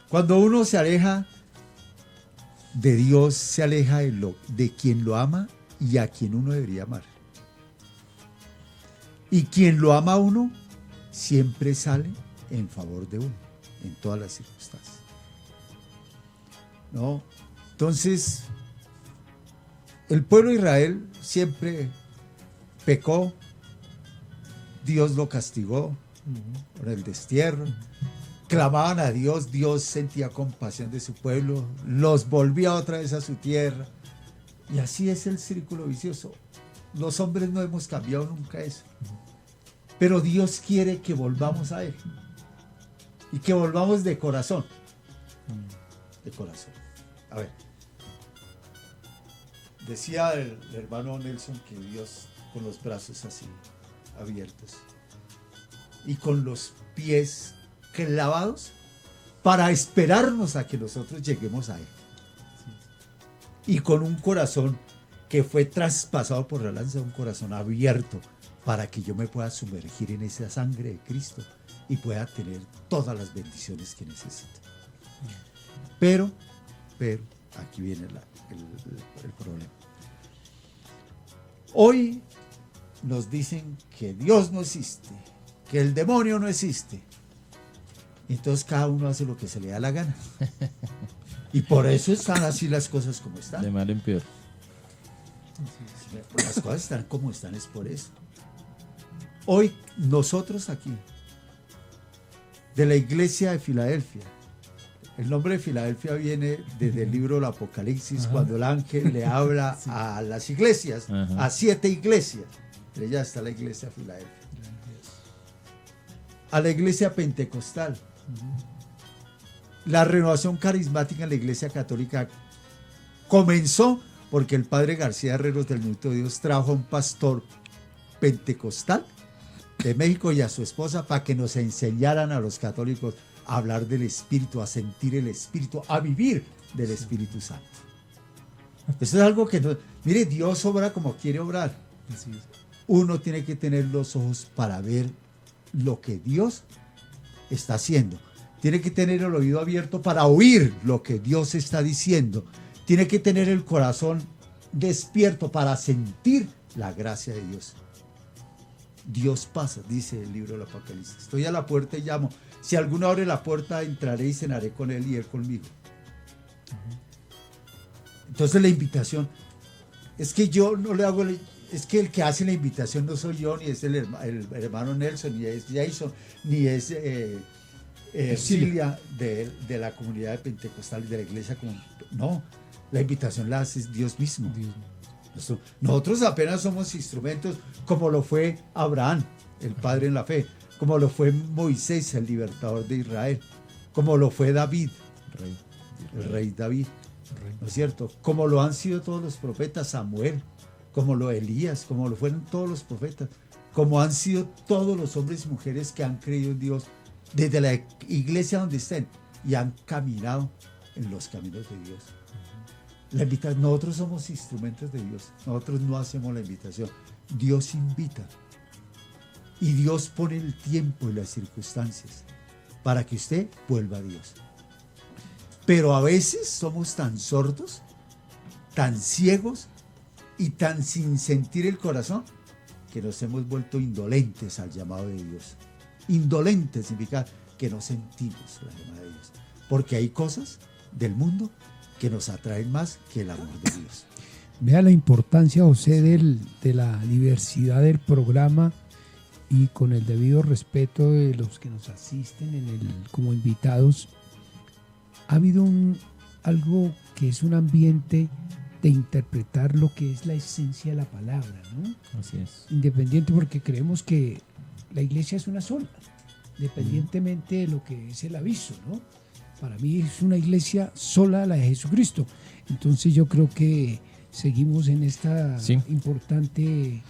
Cuando uno se aleja de Dios, se aleja de quien lo ama y a quien uno debería amar. Y quien lo ama a uno siempre sale en favor de uno, en todas las circunstancias. ¿No? Entonces, el pueblo de Israel siempre pecó, Dios lo castigó por el destierro, clamaban a Dios, Dios sentía compasión de su pueblo, los volvía otra vez a su tierra, y así es el círculo vicioso. Los hombres no hemos cambiado nunca eso, pero Dios quiere que volvamos a Él, y que volvamos de corazón, de corazón. A ver, decía el hermano Nelson que Dios con los brazos así abiertos y con los pies clavados para esperarnos a que nosotros lleguemos a Él. Y con un corazón que fue traspasado por la lanza, un corazón abierto, para que yo me pueda sumergir en esa sangre de Cristo y pueda tener todas las bendiciones que necesito. Pero, aquí viene el problema. Hoy nos dicen que Dios no existe, que el demonio no existe. Entonces cada uno hace lo que se le da la gana. Y por eso están así las cosas como están. De mal en peor. Las cosas están como están, es por eso. Hoy nosotros aquí, de la iglesia de Filadelfia, el nombre de Filadelfia viene desde el libro del Apocalipsis, cuando el ángel le habla a las iglesias, a 7 iglesias. Entre ellas está la iglesia de Filadelfia. A la iglesia pentecostal. La renovación carismática en la iglesia católica comenzó porque el padre García Herreros del Minuto de Dios trajo a un pastor pentecostal de México y a su esposa para que nos enseñaran a los católicos a hablar del Espíritu, a sentir el Espíritu, a vivir del Espíritu Santo. Eso es algo que no... Mire, Dios obra como quiere obrar. Uno tiene que tener los ojos para ver lo que Dios está haciendo. Tiene que tener el oído abierto para oír lo que Dios está diciendo. Tiene que tener el corazón despierto para sentir la gracia de Dios. Dios pasa, dice el libro del Apocalipsis. Estoy a la puerta y llamo. Si alguno abre la puerta, entraré y cenaré con él y él conmigo. Entonces la invitación es que yo no le hago... Es que el que hace la invitación no soy yo, ni es el hermano Nelson, ni es Jason, ni es Silvia de la comunidad pentecostal de la iglesia. No, la invitación la hace Dios mismo. Nosotros apenas somos instrumentos, como lo fue Abraham, el padre en la fe, como lo fue Moisés, el libertador de Israel, como lo fue David, el rey David, ¿no es cierto? Como lo han sido todos los profetas, Samuel, como lo Elías, como lo fueron todos los profetas, como han sido todos los hombres y mujeres que han creído en Dios desde la iglesia donde estén y han caminado en los caminos de Dios. Nosotros somos instrumentos de Dios, nosotros no hacemos la invitación, Dios invita y Dios pone el tiempo y las circunstancias para que usted vuelva a Dios. Pero a veces somos tan sordos, tan ciegos y tan sin sentir el corazón que nos hemos vuelto indolentes al llamado de Dios. Indolentes significa que no sentimos la llamada de Dios, porque hay cosas del mundo que nos atraen más que el amor de Dios. Vea la importancia, José, de la diversidad del programa y con el debido respeto de los que nos asisten como invitados. Ha habido algo que es un ambiente de interpretar lo que es la esencia de la palabra, ¿no? Así es. Independiente, porque creemos que la iglesia es una sola, independientemente de lo que es el aviso, ¿no? Para mí es una iglesia sola, la de Jesucristo. Entonces yo creo que seguimos en esta importante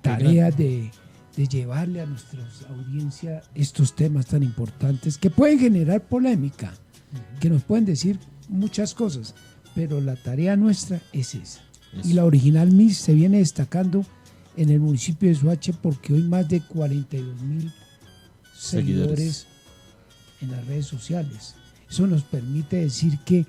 tarea de llevarle a nuestra audiencia estos temas tan importantes que pueden generar polémica, que nos pueden decir muchas cosas, pero la tarea nuestra es esa. Y la Original Miss se viene destacando en el municipio de Soacha porque hoy más de 42,000 seguidores en las redes sociales. Eso nos permite decir que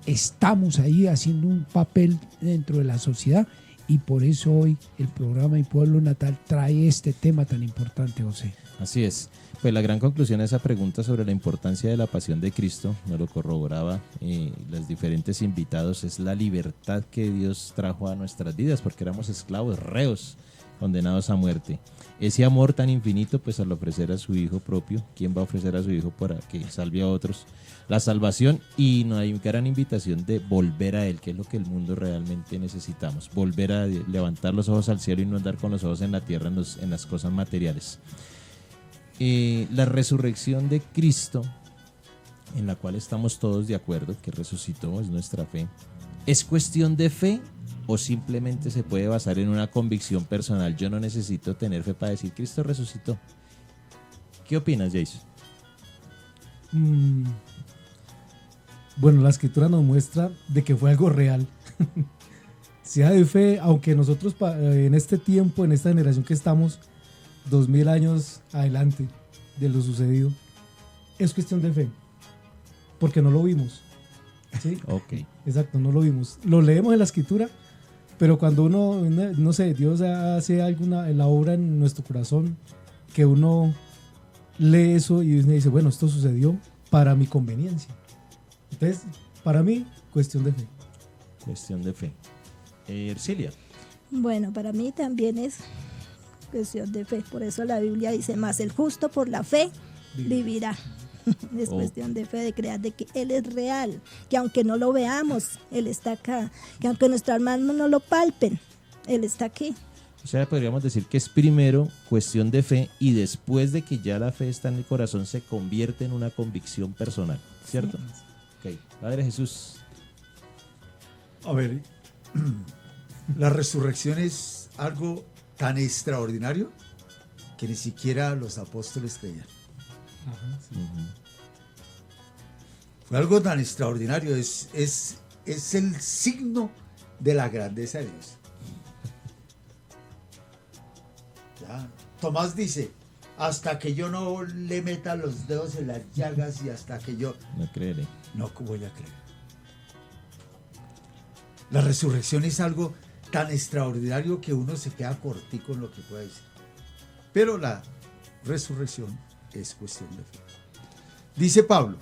estamos ahí haciendo un papel dentro de la sociedad y por eso hoy el programa Mi Pueblo Natal trae este tema tan importante, José. Así es. Pues la gran conclusión de esa pregunta sobre la importancia de la pasión de Cristo, nos lo corroboraba los diferentes invitados, es la libertad que Dios trajo a nuestras vidas, porque éramos esclavos, reos, condenados a muerte. Ese amor tan infinito, pues al ofrecer a su Hijo propio, ¿quién va a ofrecer a su Hijo para que salve a otros? La salvación, y no hay gran invitación de volver a Él, que es lo que el mundo realmente necesitamos, volver a levantar los ojos al cielo y no andar con los ojos en la tierra, en las cosas materiales. La resurrección de Cristo, en la cual estamos todos de acuerdo, que resucitó, es nuestra fe. ¿Es cuestión de fe o simplemente se puede basar en una convicción personal? Yo no necesito tener fe para decir Cristo resucitó. ¿Qué opinas, Jason? Bueno, la escritura nos muestra de que fue algo real. Sea de fe, aunque nosotros en este tiempo, en esta generación que estamos, 2000 años adelante de lo sucedido, es cuestión de fe, porque no lo vimos. ¿Sí? Ok. Exacto, no lo vimos. Lo leemos en la escritura, pero cuando uno, no sé, Dios hace alguna en la obra en nuestro corazón, que uno lee eso y dice, bueno, esto sucedió para mi conveniencia. Entonces, para mí, cuestión de fe. Cuestión de fe. Ercilia. Bueno, para mí también es cuestión de fe. Por eso la Biblia dice, más el justo por la fe vivirá. Es cuestión de fe, de creer de que Él es real, que aunque no lo veamos, Él está acá, que aunque nuestras manos no lo palpen, Él está aquí. O sea, podríamos decir que es primero cuestión de fe y después de que ya la fe está en el corazón se convierte en una convicción personal, ¿cierto? Sí. Ok, Padre Jesús. A ver, la resurrección es algo tan extraordinario que ni siquiera los apóstoles creían. Ajá, sí. Fue algo tan extraordinario, es el signo de la grandeza de Dios. Ya, Tomás dice, hasta que yo no le meta los dedos en las llagas y hasta que yo... No creeré. No voy a creer. La resurrección es algo tan extraordinario que uno se queda cortico en lo que puede decir. Pero la resurrección es cuestión de fe. Dice Pablo,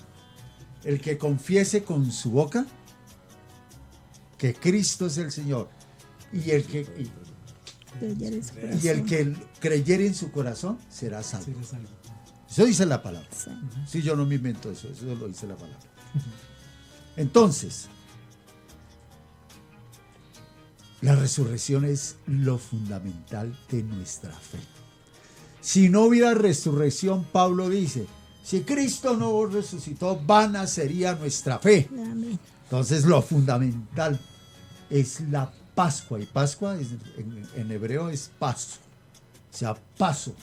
el que confiese con su boca que Cristo es el Señor y el que creyere en su corazón será salvo. Eso dice la palabra. Si yo no me invento eso lo dice la palabra. Entonces, la resurrección es lo fundamental de nuestra fe. Si no hubiera resurrección, Pablo dice, si Cristo no resucitó, vana sería nuestra fe. Amén. Entonces lo fundamental es la Pascua, y Pascua en hebreo es paso, o sea, paso,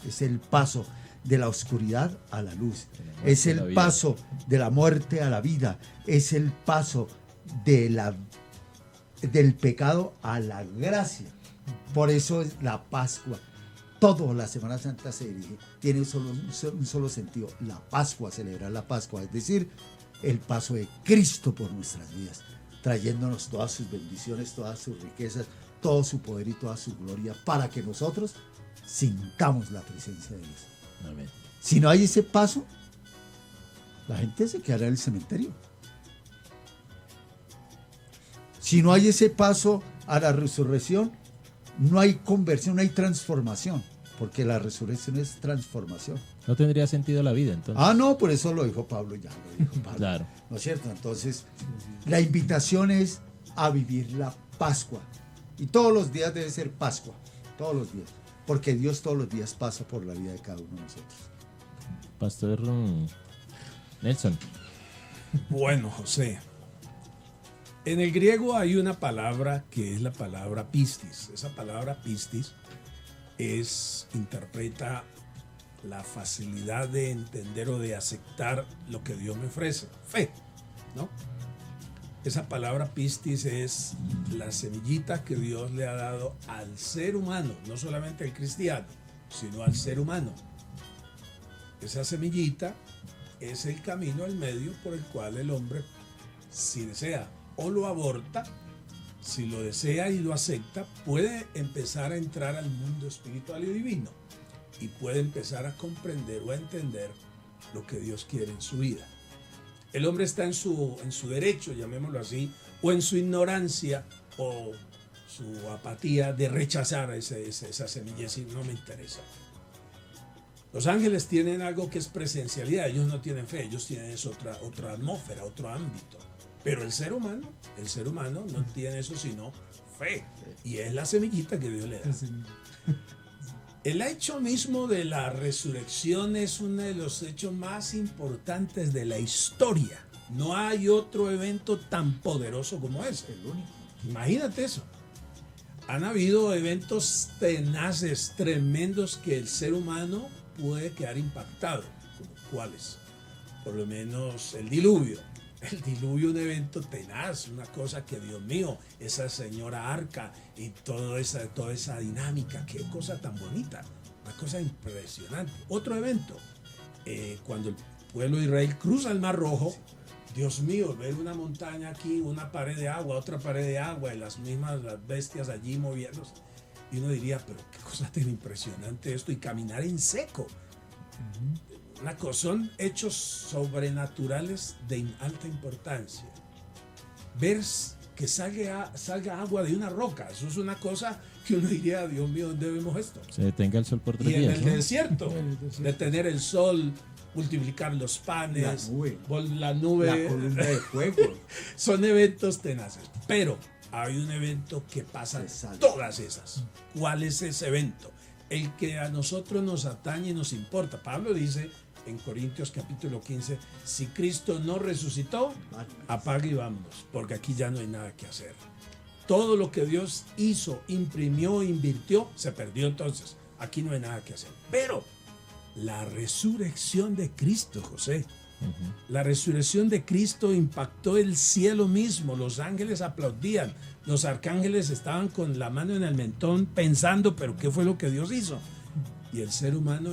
es el paso de la oscuridad a la luz, es el paso de la muerte a la vida, es el paso del pecado a la gracia. Por eso es la Pascua. Toda la Semana Santa se dirige, tiene un solo sentido, la Pascua, celebrar la Pascua, es decir, el paso de Cristo por nuestras vidas, trayéndonos todas sus bendiciones, todas sus riquezas, todo su poder y toda su gloria, para que nosotros sintamos la presencia de Dios. Amén. Si no hay ese paso, la gente se quedará en el cementerio. Si no hay ese paso a la resurrección, no hay conversión, no hay transformación, porque la resurrección es transformación. No tendría sentido la vida, entonces. Ah, no, por eso lo dijo Pablo, ya lo dijo Pablo. Claro. ¿No es cierto? Entonces, la invitación es a vivir la Pascua. Y todos los días debe ser Pascua, todos los días, porque Dios todos los días pasa por la vida de cada uno de nosotros. Pastor Nelson. Bueno, José, en el griego hay una palabra que es la palabra pistis. Esa palabra pistis interpreta la facilidad de entender o de aceptar lo que Dios me ofrece. Fe, ¿no? Esa palabra pistis es la semillita que Dios le ha dado al ser humano, no solamente al cristiano, sino al ser humano. Esa semillita es el camino al medio por el cual el hombre, si desea o lo aborta, si lo desea y lo acepta, puede empezar a entrar al mundo espiritual y divino y puede empezar a comprender o a entender lo que Dios quiere en su vida. El hombre está en su derecho, llamémoslo así, o en su ignorancia o su apatía de rechazar esa semilla y decir, no me interesa. Los ángeles tienen algo que es presencialidad, ellos no tienen fe, ellos tienen otra atmósfera, otro ámbito. Pero el ser humano no tiene eso sino fe. Y es la semillita que Dios le da. El hecho mismo de la resurrección es uno de los hechos más importantes de la historia. No hay otro evento tan poderoso como ese. El único. Imagínate eso. Han habido eventos tenaces, tremendos, que el ser humano puede quedar impactado. ¿Cuáles? Por lo menos el diluvio. El diluvio, un evento tenaz, una cosa que, Dios mío, esa señora arca y toda esa dinámica, qué cosa tan bonita, una cosa impresionante. Otro evento, cuando el pueblo de Israel cruza el Mar Rojo, Dios mío, ver una montaña aquí, una pared de agua, otra pared de agua, y las bestias allí moviéndose. Y uno diría, pero qué cosa tan impresionante esto, y caminar en seco. Son hechos sobrenaturales de alta importancia. Ver que salga agua de una roca, eso es una cosa que uno diría, Dios mío, ¿dónde vemos esto? Se detenga el sol por 3 Y en días, el ¿no? desierto, detener el sol, multiplicar los panes, la nube, la columna de fuego. Son eventos tenaces. Pero hay un evento que pasa todas esas. ¿Cuál es ese evento? El que a nosotros nos atañe y nos importa. Pablo dice en Corintios capítulo 15, si Cristo no resucitó, apague y vámonos, porque aquí ya no hay nada que hacer. Todo lo que Dios hizo, imprimió, invirtió, se perdió. Entonces, aquí no hay nada que hacer. Pero la resurrección de Cristo, José, la resurrección de Cristo impactó el cielo mismo. Los ángeles aplaudían, los arcángeles estaban con la mano en el mentón pensando, pero ¿qué fue lo que Dios hizo? Y el ser humano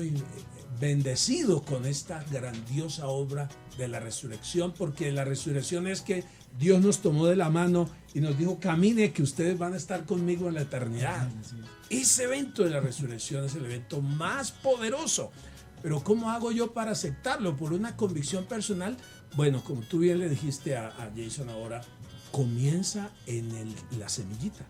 bendecido con esta grandiosa obra de la resurrección, porque la resurrección es que Dios nos tomó de la mano y nos dijo, camine, que ustedes van a estar conmigo en la eternidad. Ese evento de la resurrección es el evento más poderoso. Pero ¿cómo hago yo para aceptarlo? ¿Por una convicción personal? Bueno, como tú bien le dijiste a Jason ahora, comienza en la semillita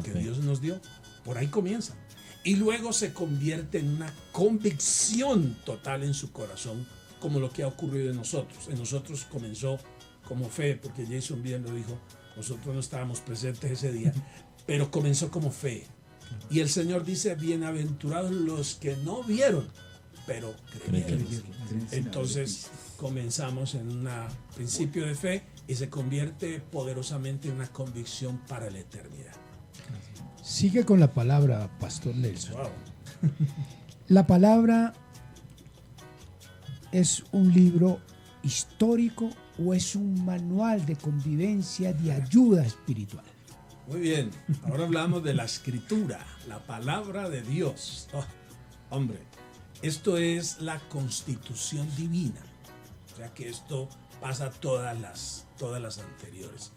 que Dios nos dio. Por ahí comienza. Y luego se convierte en una convicción total en su corazón, como lo que ha ocurrido en nosotros. En nosotros comenzó como fe, porque Jason bien lo dijo, nosotros no estábamos presentes ese día, pero comenzó como fe. Y el Señor dice, bienaventurados los que no vieron, pero creyeron. Entonces comenzamos en un principio de fe y se convierte poderosamente en una convicción para la eternidad. Sigue con la palabra, Pastor Nelson. Wow. La palabra es un libro histórico o es un manual de convivencia, de ayuda espiritual. Muy bien, ahora hablamos de la escritura, la palabra de Dios. Hombre, esto es la constitución divina, o sea que esto pasa todas las anteriores.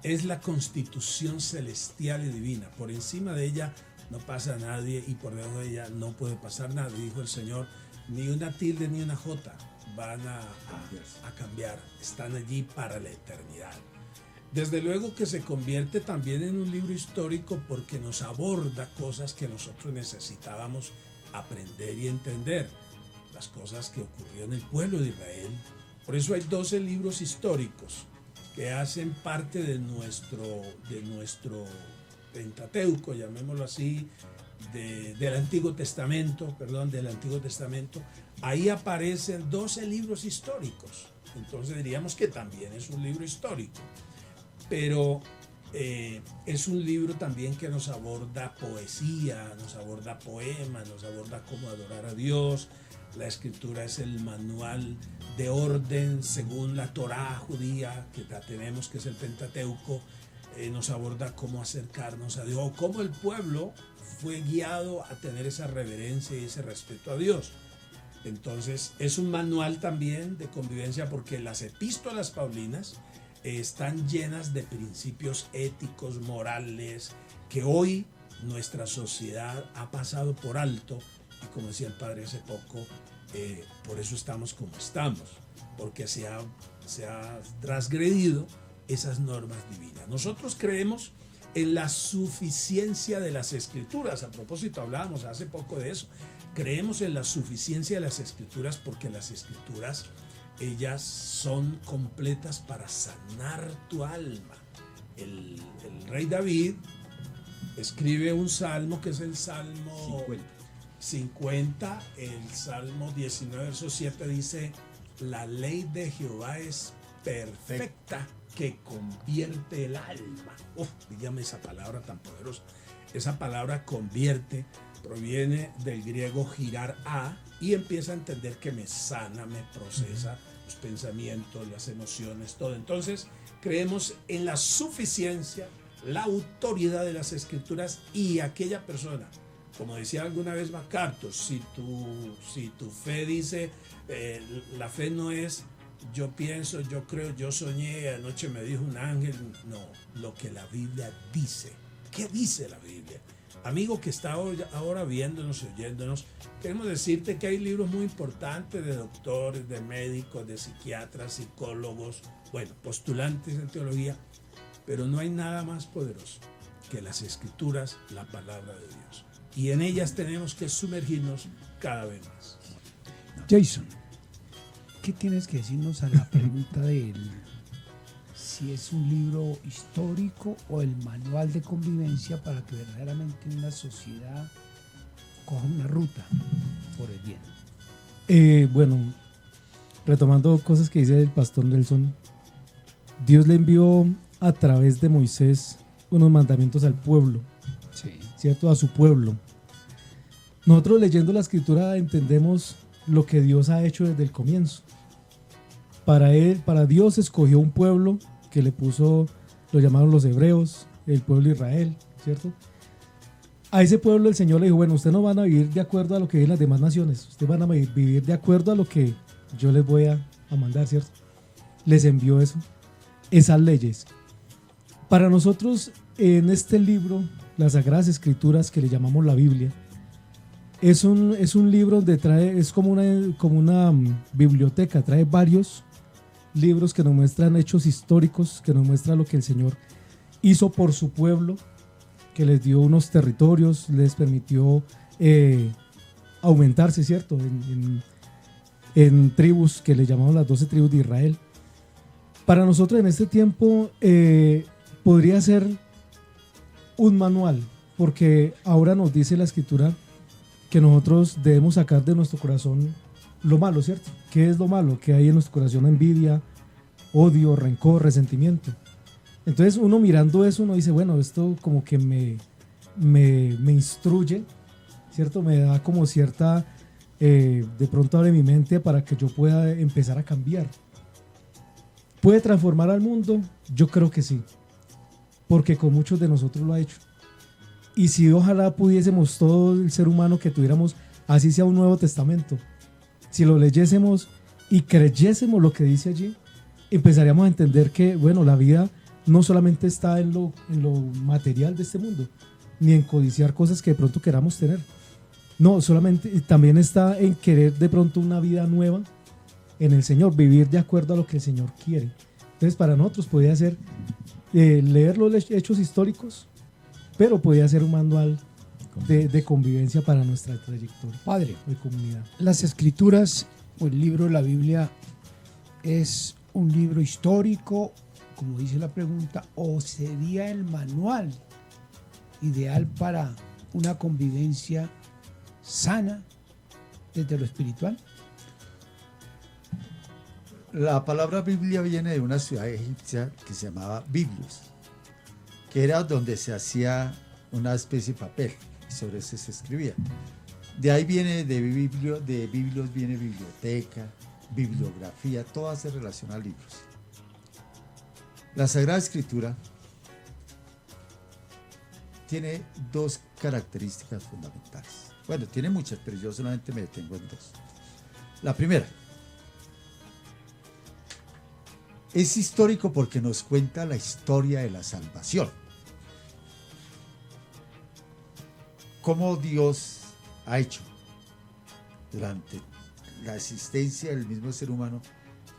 Es la constitución celestial y divina, por encima de ella no pasa nadie y por debajo de ella no puede pasar nada, dijo el Señor, ni una tilde ni una jota van a cambiar, están allí para la eternidad. Desde luego que se convierte también en un libro histórico porque nos aborda cosas que nosotros necesitábamos aprender y entender, las cosas que ocurrieron en el pueblo de Israel. Por eso hay 12 libros históricos que hacen parte de nuestro Pentateuco, llamémoslo así, del Antiguo Testamento. Ahí aparecen 12 libros históricos. Entonces diríamos que también es un libro histórico. Pero es un libro también que nos aborda poesía, nos aborda poemas, nos aborda cómo adorar a Dios. La escritura es el manual de orden según la Torá judía que tenemos, que es el Pentateuco. Nos aborda cómo acercarnos a Dios, o cómo el pueblo fue guiado a tener esa reverencia y ese respeto a Dios. Entonces es un manual también de convivencia porque las epístolas paulinas están llenas de principios éticos, morales, que hoy nuestra sociedad ha pasado por alto. Y como decía el padre hace poco, por eso estamos como estamos, porque se ha transgredido esas normas divinas. Nosotros creemos en la suficiencia de las escrituras. A propósito, hablábamos hace poco de eso. Creemos en la suficiencia de las escrituras porque las escrituras, ellas son completas para sanar tu alma. El rey David escribe un salmo que es el Salmo 50, el Salmo 19, verso 7 dice, la ley de Jehová es perfecta que convierte el alma. Dígame esa palabra tan poderosa. Esa palabra convierte proviene del griego girar a y empieza a entender que me sana, me procesa, los pensamientos, las emociones, todo. Entonces, creemos en la suficiencia, la autoridad de las Escrituras, y aquella persona, como decía alguna vez MacArthur, si tu fe dice, la fe no es yo pienso, yo creo, yo soñé, anoche me dijo un ángel. No, lo que la Biblia dice. ¿Qué dice la Biblia? Amigo que está ahora viéndonos y oyéndonos, queremos decirte que hay libros muy importantes de doctores, de médicos, de psiquiatras, psicólogos, bueno, postulantes en teología, pero no hay nada más poderoso que las Escrituras, la palabra de Dios. Y en ellas tenemos que sumergirnos cada vez más. Jason, ¿qué tienes que decirnos a la pregunta de si es un libro histórico o el manual de convivencia para que verdaderamente una sociedad coja una ruta por el bien? Bueno, retomando cosas que dice el pastor Nelson, Dios le envió a través de Moisés unos mandamientos al pueblo, Sí. ¿cierto? A su pueblo. Nosotros leyendo la escritura entendemos lo que Dios ha hecho desde el comienzo. Para Dios escogió un pueblo que le puso, lo llamaron los hebreos, el pueblo de Israel, ¿cierto? A ese pueblo el Señor le dijo, bueno, ustedes no van a vivir de acuerdo a lo que viven las demás naciones, ustedes van a vivir de acuerdo a lo que yo les voy a mandar, ¿cierto? Les envió eso, esas leyes. Para nosotros, en este libro, las Sagradas Escrituras, que le llamamos la Biblia, es un libro donde es como una biblioteca, trae varios libros que nos muestran hechos históricos, que nos muestran lo que el Señor hizo por su pueblo, que les dio unos territorios, les permitió aumentarse, ¿cierto? En tribus que le llamamos las 12 tribus de Israel. Para nosotros en este tiempo podría ser un manual, porque ahora nos dice la Escritura que nosotros debemos sacar de nuestro corazón lo malo, ¿cierto? ¿Qué es lo malo? Que hay en nuestro corazón envidia, odio, rencor, resentimiento. Entonces uno mirando eso, uno dice, bueno, esto como que me instruye, ¿cierto? Me da como cierta, de pronto abre mi mente para que yo pueda empezar a cambiar. ¿Puede transformar al mundo? Yo creo que sí, porque con muchos de nosotros lo ha hecho. Y si ojalá pudiésemos todo el ser humano que tuviéramos, así sea un Nuevo Testamento, si lo leyésemos y creyésemos lo que dice allí, empezaríamos a entender que, bueno, la vida no solamente está en lo material de este mundo, ni en codiciar cosas que de pronto queramos tener. No, solamente también está en querer de pronto una vida nueva en el Señor, vivir de acuerdo a lo que el Señor quiere. Entonces, para nosotros podría ser leer los hechos históricos, pero podría ser un manual de convivencia para nuestra trayectoria. Padre, de comunidad. las Escrituras o el libro de la Biblia es un libro histórico, como dice la pregunta, o sería el manual ideal para una convivencia sana desde lo espiritual. La palabra Biblia viene de una ciudad egipcia que se llamaba Biblios, que era donde se hacía una especie de papel y sobre eso se escribía. De ahí viene de Biblios viene biblioteca, bibliografía, todo se relaciona a libros. La Sagrada Escritura tiene dos características fundamentales. Bueno, tiene muchas, pero yo solamente me detengo en dos. La primera, es histórico porque nos cuenta la historia de la salvación. Cómo Dios ha hecho durante la existencia del mismo ser humano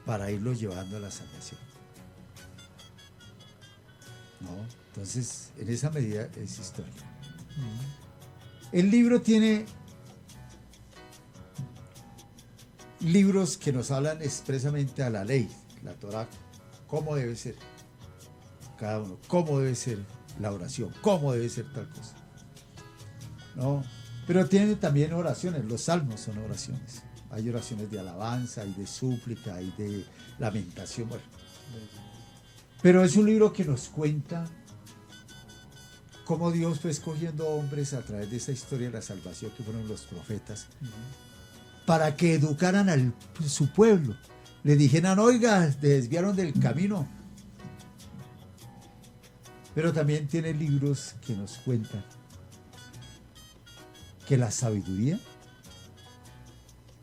para irlo llevando a la salvación. ¿No? Entonces, en esa medida es historia. El libro tiene libros que nos hablan expresamente a la ley, la Torá, cómo debe ser cada uno, cómo debe ser la oración, cómo debe ser tal cosa. ¿No? Pero tiene también oraciones, los salmos son oraciones. Hay oraciones de alabanza, hay de súplica, hay de lamentación. Bueno. Pero es un libro que nos cuenta cómo Dios fue escogiendo hombres a través de esa historia de la salvación que fueron los profetas, para que educaran a su pueblo le dijeran, oiga, te desviaron del camino. Pero también tiene libros que nos cuentan que la sabiduría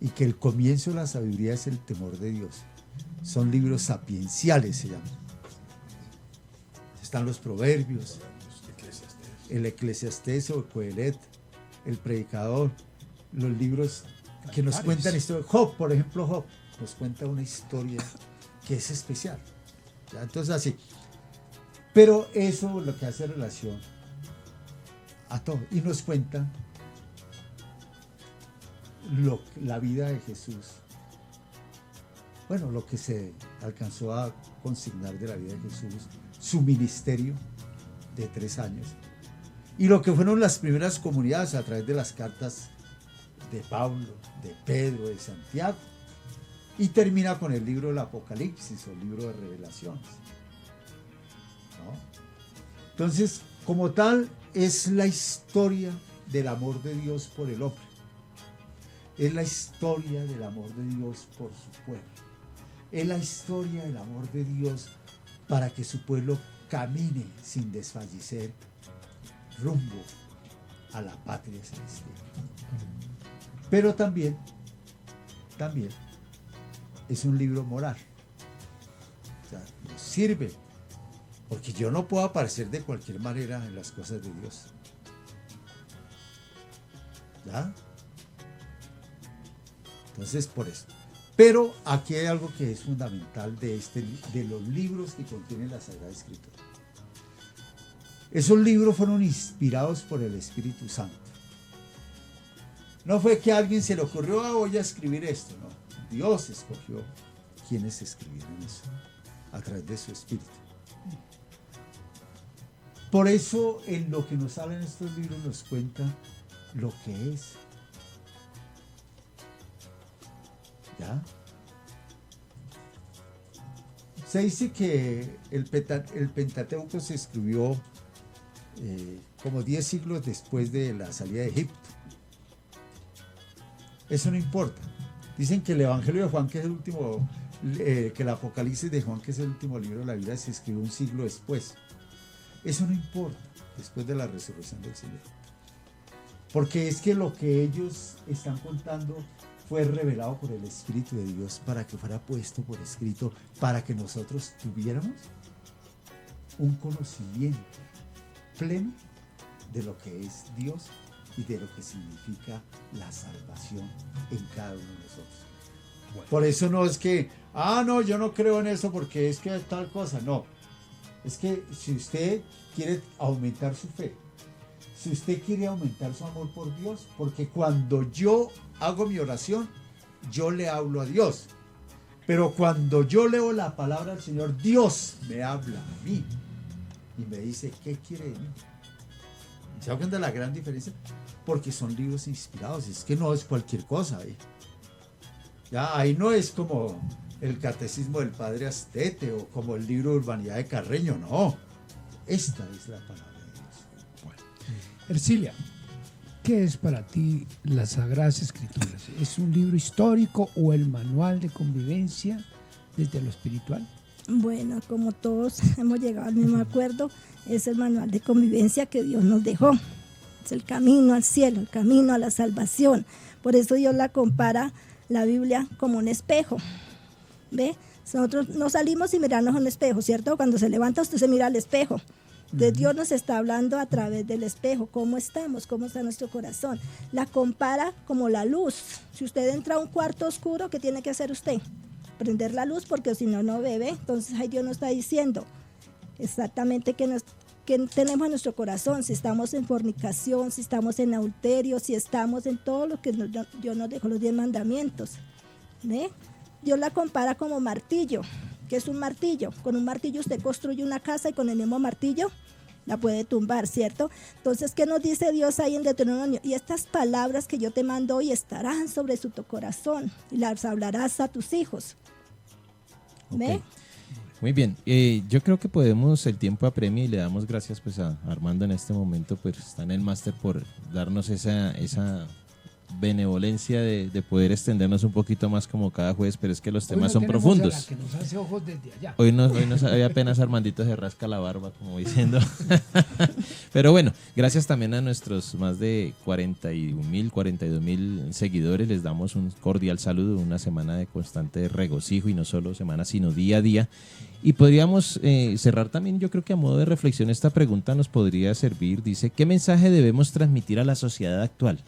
y que el comienzo de la sabiduría es el temor de Dios. Son libros sapienciales, se llaman. Están los proverbios, el Eclesiastés o Coelet, el Predicador, los libros que nos cuentan historia. Job, por ejemplo, Job nos cuenta una historia que es especial. ¿Ya? Entonces así. Pero eso es lo que hace relación a todo. Y nos cuenta la vida de Jesús. Bueno, lo que se alcanzó a consignar de la vida de Jesús, su ministerio de 3 años. Y lo que fueron las primeras comunidades a través de las cartas de Pablo, de Pedro, de Santiago. Y termina con el libro del Apocalipsis o el libro de Revelaciones. ¿No? Entonces, como tal, es la historia del amor de Dios por el hombre. Es la historia del amor de Dios por su pueblo. Es la historia del amor de Dios para que su pueblo camine sin desfallecer rumbo a la patria celestial. Pero también es un libro moral. O sea, nos sirve. Porque yo no puedo aparecer de cualquier manera en las cosas de Dios. ¿Ya? Entonces, por eso. Pero aquí hay algo que es fundamental de los libros que contienen la Sagrada Escritura. Esos libros fueron inspirados por el Espíritu Santo. No fue que a alguien se le ocurrió, voy a escribir esto. No, Dios escogió quienes escribieron eso a través de su Espíritu. Por eso en lo que nos hablan estos libros nos cuenta lo que es. ¿Ya? Se dice que el Pentateuco se escribió como 10 siglos después de la salida de Egipto. Eso no importa. Dicen que el Evangelio de Juan, que es el último, que el Apocalipsis de Juan, que es el último libro de la Biblia, se escribió un siglo después. Eso no importa después de la resurrección del Señor. Porque es que lo que ellos están contando fue revelado por el Espíritu de Dios para que fuera puesto por escrito, para que nosotros tuviéramos un conocimiento pleno de lo que es Dios y de lo que significa la salvación en cada uno de nosotros. Bueno. Por eso no es que, no, yo no creo en eso porque es que tal cosa, no. Es que si usted quiere aumentar su fe, si usted quiere aumentar su amor por Dios, porque cuando yo hago mi oración, yo le hablo a Dios. Pero cuando yo leo la palabra del Señor, Dios me habla a mí y me dice, ¿qué quiere de mí? ¿Se dan cuenta de la gran diferencia? Porque son libros inspirados, es que no es cualquier cosa. Ya, ahí no es como el catecismo del padre Astete o como el libro de Urbanidad de Carreño, no. Esta es la palabra de Dios. Bueno. Ercilia, ¿qué es para ti las Sagradas Escrituras? ¿Es un libro histórico o el manual de convivencia desde lo espiritual? Bueno, como todos hemos llegado al mismo acuerdo, es el manual de convivencia que Dios nos dejó. Es el camino al cielo, el camino a la salvación. Por eso Dios la compara, la Biblia, como un espejo. ¿Ve? Nosotros no salimos y mirarnos a un espejo, ¿cierto? Cuando se levanta usted se mira al espejo. Entonces Dios nos está hablando a través del espejo, cómo estamos, cómo está nuestro corazón. La compara como la luz. Si usted entra a un cuarto oscuro, ¿qué tiene que hacer usted? Prender la luz, porque si no, no ve. Entonces ahí Dios nos está diciendo exactamente qué tenemos en nuestro corazón, si estamos en fornicación, si estamos en adulterio, si estamos en todo lo que Dios nos dejó, los 10 mandamientos. ¿Ve? Dios la compara como martillo. ¿Qué es un martillo? Con un martillo usted construye una casa y con el mismo martillo la puede tumbar, ¿cierto? Entonces, ¿qué nos dice Dios ahí en Deuteronomio? Y estas palabras que yo te mando hoy estarán sobre tu corazón y las hablarás a tus hijos. ¿Ve? Okay. Muy bien, yo creo que el tiempo apremia y le damos gracias pues a Armando en este momento, pues está en el máster por darnos esa benevolencia de poder extendernos un poquito más como cada jueves, pero es que los temas son tenemos profundos. a la que nos hace ojos desde allá. Hoy apenas Armandito se rasca la barba, como diciendo. Pero bueno, gracias también a nuestros más de 42.000 seguidores. Les damos un cordial saludo, una semana de constante regocijo, y no solo semana, sino día a día. Y podríamos cerrar también, yo creo que a modo de reflexión, esta pregunta nos podría servir. Dice, ¿qué mensaje debemos transmitir a la sociedad actual?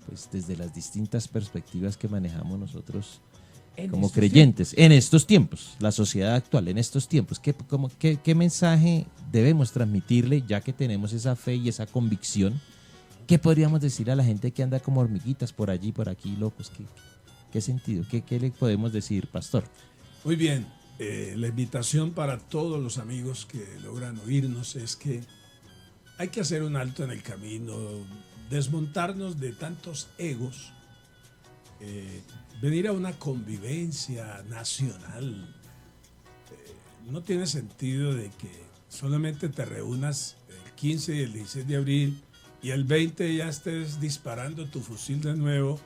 Pues desde las distintas perspectivas que manejamos nosotros como creyentes en estos tiempos, la sociedad actual en estos tiempos, ¿qué mensaje debemos transmitirle, ya que tenemos esa fe y esa convicción? ¿Qué podríamos decir a la gente que anda como hormiguitas por allí, por aquí, locos? ¿Qué sentido? ¿Qué le podemos decir, pastor? Muy bien, la invitación para todos los amigos que logran oírnos es que hay que hacer un alto en el camino, desmontarnos de tantos egos, venir a una convivencia nacional. No tiene sentido de que solamente te reúnas el 15 y el 16 de abril y el 20 ya estés disparando tu fusil de nuevo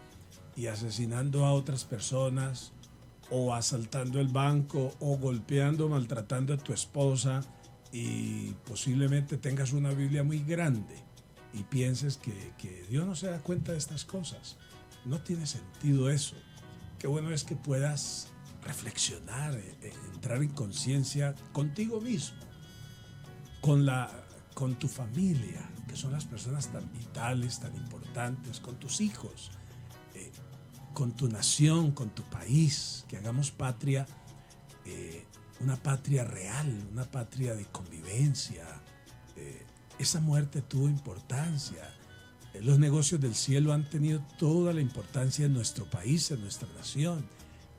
y asesinando a otras personas, o asaltando el banco, o golpeando, maltratando a tu esposa, y posiblemente tengas una Biblia muy grande y pienses que Dios no se da cuenta de estas cosas. No tiene sentido eso. Qué bueno es que puedas reflexionar, entrar en conciencia contigo mismo, con tu familia, que son las personas tan vitales, tan importantes, con tus hijos, con tu nación, con tu país, que hagamos patria, una patria real, una patria de convivencia. Esa muerte tuvo importancia. Los negocios del cielo han tenido toda la importancia en nuestro país, en nuestra nación.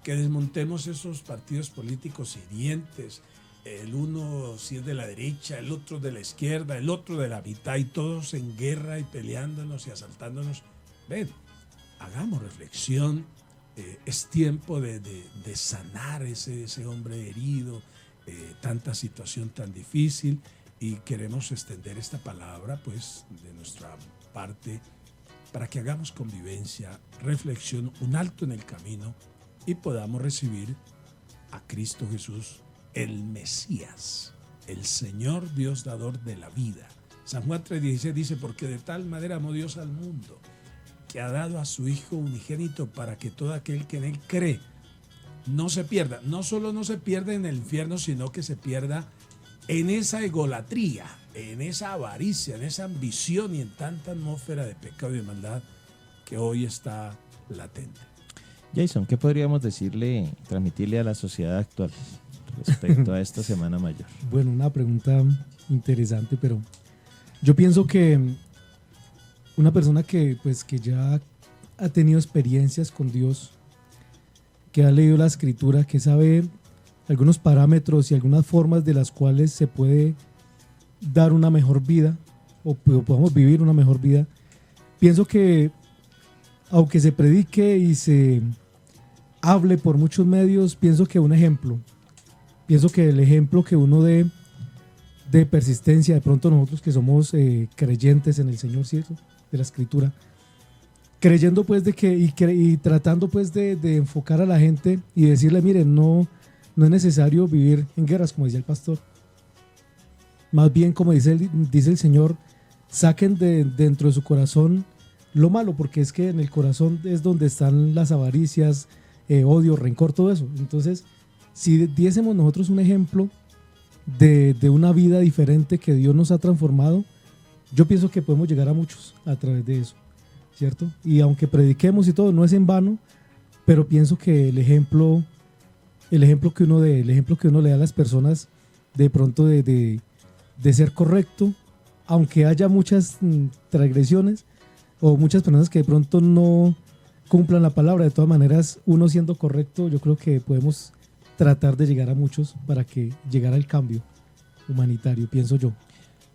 Que desmontemos esos partidos políticos hirientes, el uno si es de la derecha, el otro de la izquierda, el otro de la mitad, y todos en guerra y peleándonos y asaltándonos. Ven, hagamos reflexión. Es tiempo de sanar ese hombre herido, tanta situación tan difícil, y queremos extender esta palabra pues de nuestra parte para que hagamos convivencia, reflexión, un alto en el camino, y podamos recibir a Cristo Jesús, el Mesías, el Señor Dios dador de la vida. San Juan 3:16 dice, porque de tal manera amó Dios al mundo, que ha dado a su Hijo unigénito, para que todo aquel que en Él cree no se pierda. No solo no se pierda en el infierno, sino que se pierda en esa egolatría, en esa avaricia, en esa ambición y en tanta atmósfera de pecado y de maldad que hoy está latente. Jason, ¿qué podríamos transmitirle a la sociedad actual respecto a esta Semana Mayor? Bueno, una pregunta interesante, pero yo pienso que una persona que ya ha tenido experiencias con Dios, que ha leído la Escritura, que sabe algunos parámetros y algunas formas de las cuales se puede dar una mejor vida, o podemos vivir una mejor vida, pienso que aunque se predique y se hable por muchos medios, pienso que el ejemplo que uno dé de persistencia, de pronto nosotros que somos creyentes en el Señor, ¿cierto?, de la Escritura, creyendo pues de que y tratando pues de enfocar a la gente y decirle, miren, no es necesario vivir en guerras, como decía el pastor. Más bien, como dice el Señor, saquen dentro de su corazón lo malo, porque es que en el corazón es donde están las avaricias, odio, rencor, todo eso. Entonces, si diésemos nosotros un ejemplo de una vida diferente que Dios nos ha transformado, yo pienso que podemos llegar a muchos a través de eso, ¿cierto? Y aunque prediquemos y todo, no es en vano, pero pienso que el ejemplo que uno le da a las personas, de pronto de ser correcto, aunque haya muchas transgresiones o muchas personas que de pronto no cumplan la palabra, de todas maneras, uno siendo correcto, yo creo que podemos tratar de llegar a muchos para que llegara el cambio humanitario, pienso yo.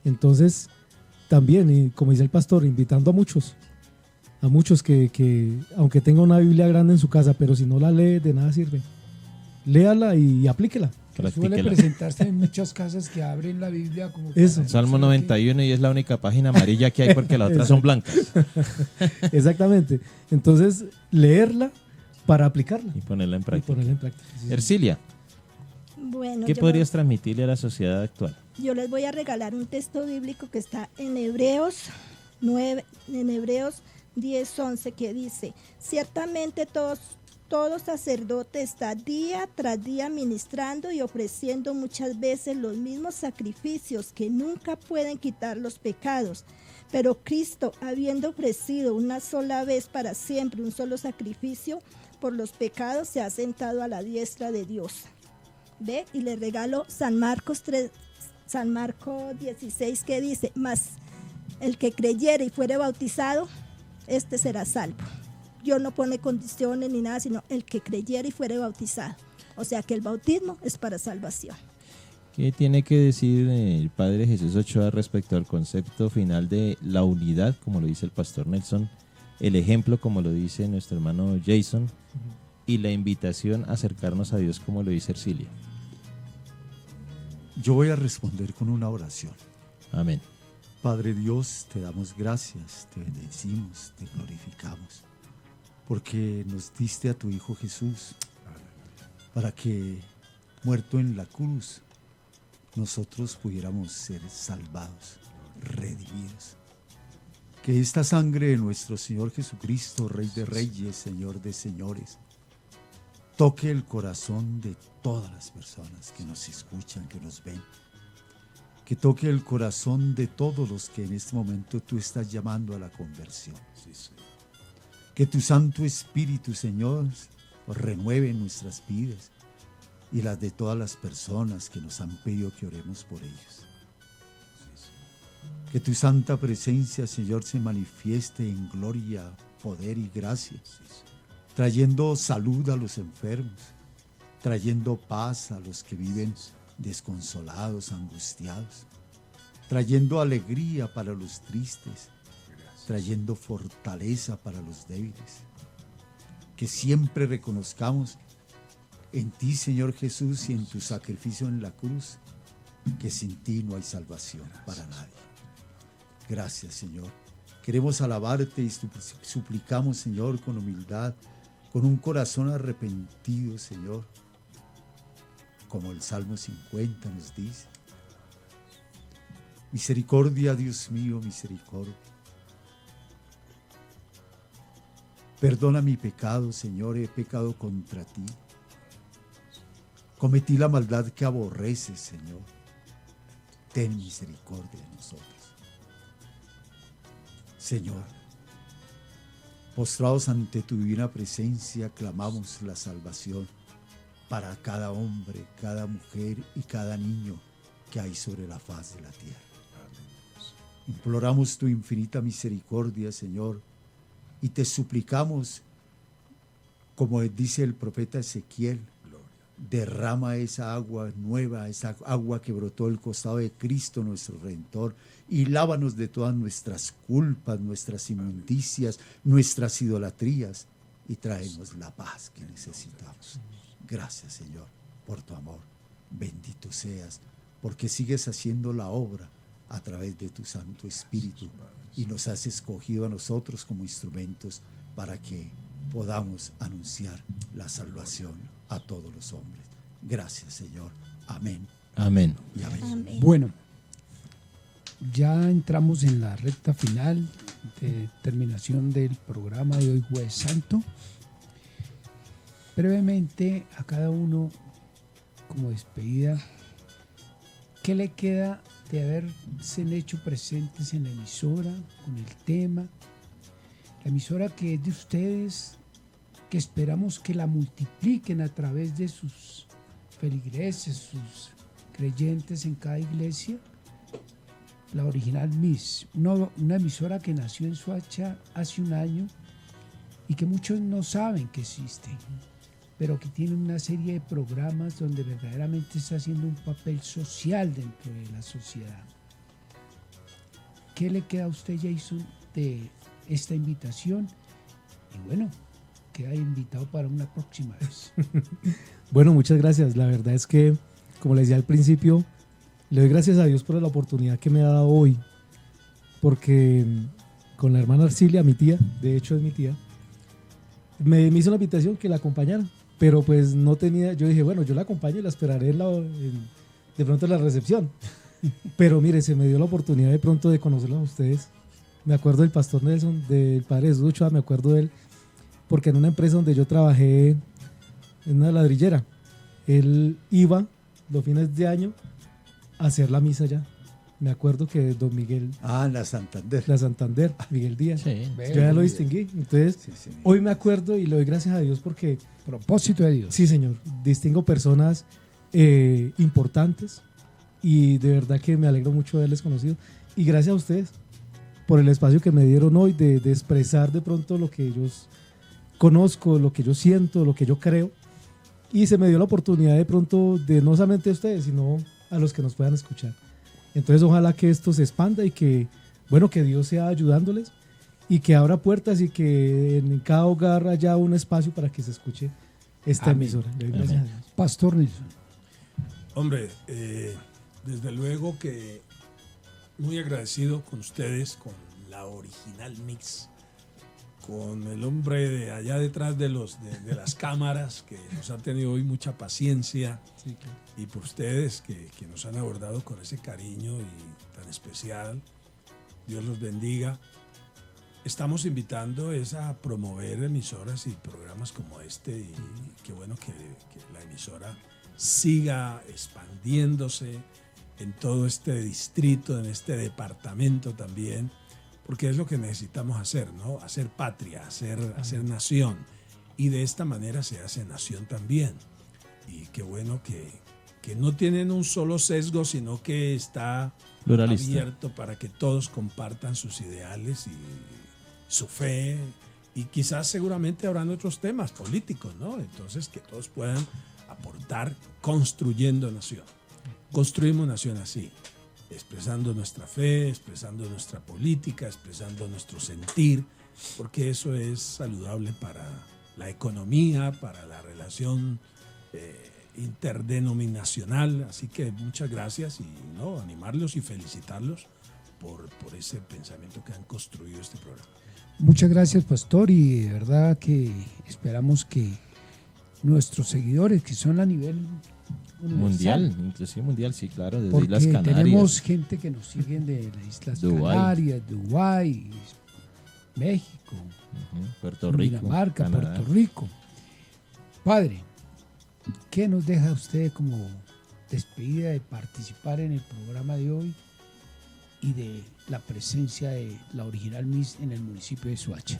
Entonces, también, y como dice el pastor, invitando a muchos que aunque tenga una Biblia grande en su casa, pero si no la lee, de nada sirve. Léala y aplíquela. Suele Practíquela. presentarse en muchas casas que abren la Biblia como Eso. para Salmo decir 91 y es la única página amarilla que hay porque las otras son blancas. Exactamente. Entonces, leerla para aplicarla. Y ponerla en Y práctica. ponerla en práctica. Sí, sí. Ercilia, Bueno, ¿qué yo podrías transmitirle a la sociedad actual? Yo les voy a regalar un texto bíblico que está en Hebreos 9, en Hebreos 10:11, que dice: ciertamente todo sacerdote está día tras día ministrando y ofreciendo muchas veces los mismos sacrificios que nunca pueden quitar los pecados. Pero Cristo, habiendo ofrecido una sola vez para siempre un solo sacrificio por los pecados, se ha sentado a la diestra de Dios. ¿Ve? Y le regalo San Marcos 16, que dice: mas el que creyere y fuere bautizado, este será salvo. Dios no pone condiciones ni nada, sino el que creyere y fuere bautizado. O sea que el bautismo es para salvación. ¿Qué tiene que decir el Padre Jesús Ochoa respecto al concepto final de la unidad, como lo dice el pastor Nelson, el ejemplo, como lo dice nuestro hermano Jason, y la invitación a acercarnos a Dios, como lo dice Ercilia? Yo voy a responder con una oración. Amén. Padre Dios, te damos gracias, te bendecimos, te glorificamos, porque nos diste a tu Hijo Jesús, para que, muerto en la cruz, nosotros pudiéramos ser salvados, redimidos. Que esta sangre de nuestro Señor Jesucristo, Rey de Reyes, Señor de Señores, toque el corazón de todas las personas que nos escuchan, que nos ven. Que toque el corazón de todos los que en este momento tú estás llamando a la conversión. Que tu Santo Espíritu, Señor, renueve nuestras vidas y las de todas las personas que nos han pedido que oremos por ellos. Que tu santa presencia, Señor, se manifieste en gloria, poder y gracia, trayendo salud a los enfermos, trayendo paz a los que viven desconsolados, angustiados, trayendo alegría para los tristes, trayendo fortaleza para los débiles. Que siempre reconozcamos en ti, Señor Jesús, y en tu sacrificio en la cruz, que sin ti no hay salvación para nadie. Gracias, Señor. Queremos alabarte y suplicamos, Señor, con humildad, con un corazón arrepentido, Señor, como el Salmo 50 nos dice. Misericordia, Dios mío, misericordia. Perdona mi pecado, Señor, he pecado contra ti. Cometí la maldad que aborreces, Señor. Ten misericordia de nosotros. Señor, postrados ante tu divina presencia, clamamos la salvación para cada hombre, cada mujer y cada niño que hay sobre la faz de la tierra. Imploramos tu infinita misericordia, Señor, y te suplicamos, como dice el profeta Ezequiel, derrama esa agua nueva, esa agua que brotó del costado de Cristo nuestro Redentor, y lávanos de todas nuestras culpas, nuestras inmundicias, nuestras idolatrías, y tráenos la paz que necesitamos. Gracias, Señor, por tu amor. Bendito seas, porque sigues haciendo la obra a través de tu Santo Espíritu, y nos has escogido a nosotros como instrumentos para que podamos anunciar la salvación a todos los hombres. Gracias, Señor. Amén. Amén. Y amén. Amén. Bueno, ya entramos en la recta final de terminación del programa de hoy, Jueves Santo. Brevemente a cada uno, como despedida, ¿qué le queda de haberse hecho presentes en la emisora con el tema? La emisora que es de ustedes, que esperamos que la multipliquen a través de sus feligreses, sus creyentes en cada iglesia. La original MIS, una emisora que nació en Soacha hace un año y que muchos no saben que existe, pero que tiene una serie de programas donde verdaderamente está haciendo un papel social dentro de la sociedad. ¿Qué le queda a usted, Jason, de esta invitación? Y bueno, queda invitado para una próxima vez. Bueno, muchas gracias. La verdad es que como les decía al principio, le doy gracias a Dios por la oportunidad que me ha dado hoy, porque con la hermana Arcilia, mi tía, de hecho es mi tía, me hizo la invitación que la acompañara, pero pues no tenía, yo dije, bueno, yo la acompaño y la esperaré de pronto en la recepción. Pero mire, se me dio la oportunidad de pronto de conocerlos a ustedes. Me acuerdo del pastor Nelson, del padre Jesús Ochoa, me acuerdo de él, porque en una empresa donde yo trabajé, en una ladrillera, él iba los fines de año a hacer la misa allá. Me acuerdo que don Miguel... La Santander. La Santander, Miguel Díaz. Sí. Yo ya lo distinguí. Entonces, Sí. hoy me acuerdo y le doy gracias a Dios porque... Propósito de Dios. Sí, señor. Distingo personas importantes y de verdad que me alegro mucho de haberles conocido. Y gracias a ustedes por el espacio que me dieron hoy de expresar de pronto lo que yo conozco, lo que yo siento, lo que yo creo. Y se me dio la oportunidad de pronto de no solamente a ustedes, sino a los que nos puedan escuchar. Entonces ojalá que esto se expanda y que, bueno, que Dios sea ayudándoles y que abra puertas y que en cada hogar haya un espacio para que se escuche esta Amén. emisora. Le doy gracias a Dios. Pastor Nelson. Hombre, desde luego que muy agradecido con ustedes, con la Original Mix, con el hombre de allá detrás de las cámaras que nos ha tenido hoy mucha paciencia, Sí, claro. y por ustedes que nos han abordado con ese cariño y tan especial. Dios los bendiga. Estamos invitando a promover emisoras y programas como este, y qué bueno que la emisora siga expandiéndose en todo este distrito, en este departamento también, porque es lo que necesitamos hacer, ¿no? Hacer patria, hacer nación, y de esta manera se hace nación también. Y qué bueno que no tienen un solo sesgo, sino que está Pluralista. abierto para que todos compartan sus ideales y su fe, y quizás seguramente habrán otros temas políticos, ¿no? Entonces que todos puedan aportar construyendo nación. Construimos nación así, expresando nuestra fe, expresando nuestra política, expresando nuestro sentir, porque eso es saludable para la economía, para la relación interdenominacional. Así que muchas gracias, y no, animarlos y felicitarlos por ese pensamiento que han construido este programa. Muchas gracias, pastor, y de verdad que esperamos que nuestros seguidores, que son a nivel Mundial, universal, inclusive mundial, sí, claro, desde porque Islas Canarias. tenemos gente que nos siguen de las Islas Dubái. Canarias, Dubái, México, Ujú, Puerto Rico, Dinamarca, Canadá. Puerto Rico. Padre, ¿qué nos deja usted como despedida de participar en el programa de hoy y de la presencia de la Original Miss en el municipio de Soacha?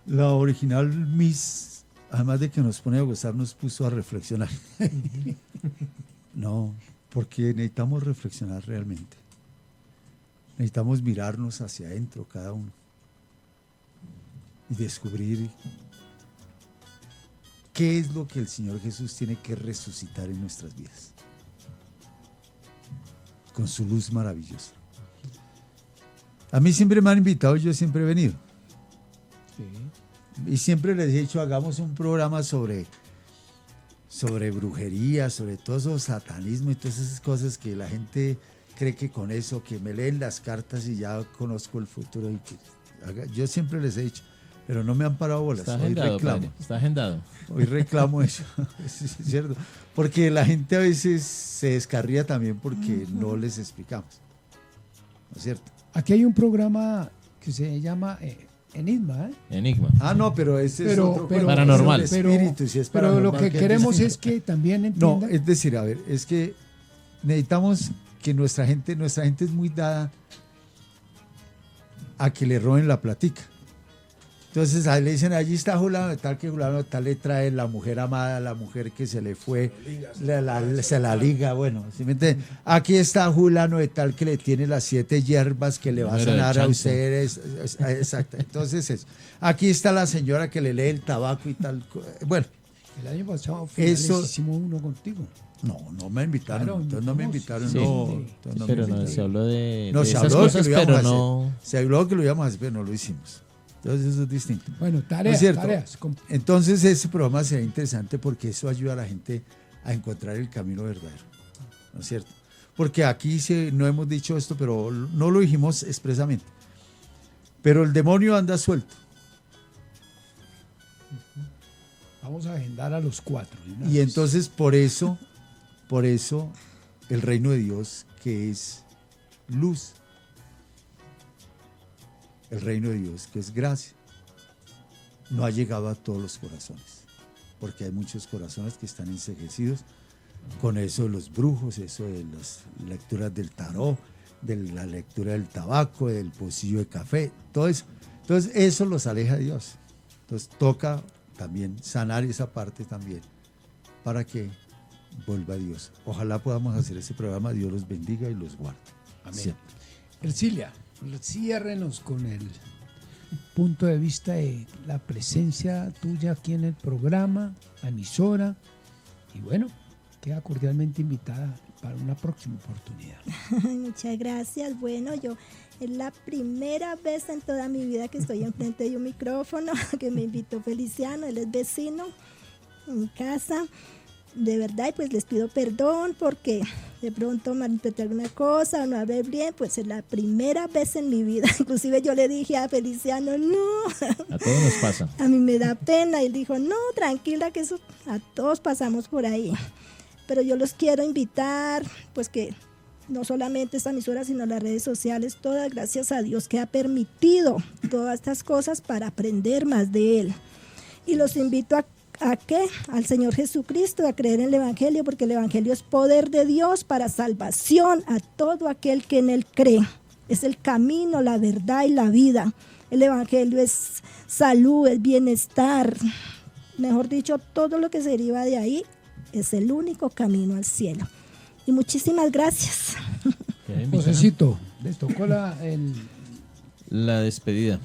La Original Miss, además de que nos pone a gozar, nos puso a reflexionar. No, porque necesitamos reflexionar realmente. Necesitamos mirarnos hacia adentro cada uno y descubrir qué es lo que el Señor Jesús tiene que resucitar en nuestras vidas con su luz maravillosa. A mí siempre me han invitado, yo siempre he venido. Y siempre les he dicho, hagamos un programa sobre brujería, sobre todo eso, satanismo y todas esas cosas que la gente cree que con eso, que me leen las cartas y ya conozco el futuro. Y yo siempre les he dicho, pero no me han parado bolas. Está Hoy agendado, reclamo. padre, está agendado. Hoy reclamo eso. Sí, es cierto. Porque la gente a veces se descarría también porque no les explicamos. ¿No es cierto? Aquí hay un programa que se llama Enigma, ¿eh? Enigma. Ah, no, pero ese es Pero- otro pero- Paranormal. es el espíritu, si es Pero lo paranormal, que es queremos distinto. es que también No, entiendan. es decir, a ver, es que necesitamos que nuestra gente es muy dada a que le roben la platica. Entonces ahí le dicen, allí está Julano de tal, que Julano de tal le trae la mujer amada, la mujer que se le fue, se la liga, bueno, ¿sí me entienden? Aquí está Julano de tal que le tiene las 7 hierbas que le va a Número de sanar a chance. ustedes. Exacto. Entonces eso. Aquí está la señora que le lee el tabaco y tal. Bueno, El año pasado Eso- hicimos uno contigo. no me invitaron. Claro, Entonces no me invitamos. invitaron. Sí. No, entonces no me Pero no, invitaron. se habló de No, se esas habló de cosas, que lo íbamos pero a hacer. no. Se habló que lo íbamos a hacer, pero no lo hicimos. Entonces eso es distinto. Bueno, ¿No tareas, es cierto? tareas. Entonces ese programa será interesante porque eso ayuda a la gente a encontrar el camino verdadero, ¿no es cierto? Porque aquí no hemos dicho esto, pero no lo dijimos expresamente. Pero el demonio anda suelto. Vamos a agendar a los 4. Y entonces por eso el reino de Dios, que es luz, el reino de Dios, que es gracia, no ha llegado a todos los corazones, porque hay muchos corazones que están enceguecidos con eso de los brujos, eso de las lecturas del tarot, de la lectura del tabaco, del pocillo de café, todo eso. Entonces eso los aleja de Dios. Entonces toca también sanar esa parte también para que vuelva a Dios. Ojalá podamos hacer ese programa. Dios los bendiga y los guarde. Amén. Siempre. Ercilia, ciérrenos con el punto de vista de la presencia tuya aquí en el programa, la emisora, y bueno, queda cordialmente invitada para una próxima oportunidad. Muchas gracias. Bueno, es la primera vez en toda mi vida que estoy enfrente de un micrófono, que me invitó Feliciano, él es vecino en mi casa. De verdad, y pues les pido perdón porque de pronto malinterpreté alguna cosa o no hablé bien, pues es la primera vez en mi vida. Inclusive yo le dije a Feliciano, no. A todos nos pasa. A mí me da pena. Y él dijo, no, tranquila, que eso a todos pasamos por ahí. Pero yo los quiero invitar, pues que no solamente esta emisora, sino las redes sociales, todas, gracias a Dios que ha permitido todas estas cosas para aprender más de Él. Y los invito ¿a qué? Al Señor Jesucristo, a creer en el Evangelio, porque el Evangelio es poder de Dios para salvación a todo aquel que en Él cree. Es el camino, la verdad y la vida. El Evangelio es salud, es bienestar. Mejor dicho, todo lo que se deriva de ahí es el único camino al cielo. Y muchísimas gracias. Josecito, les tocó la despedida.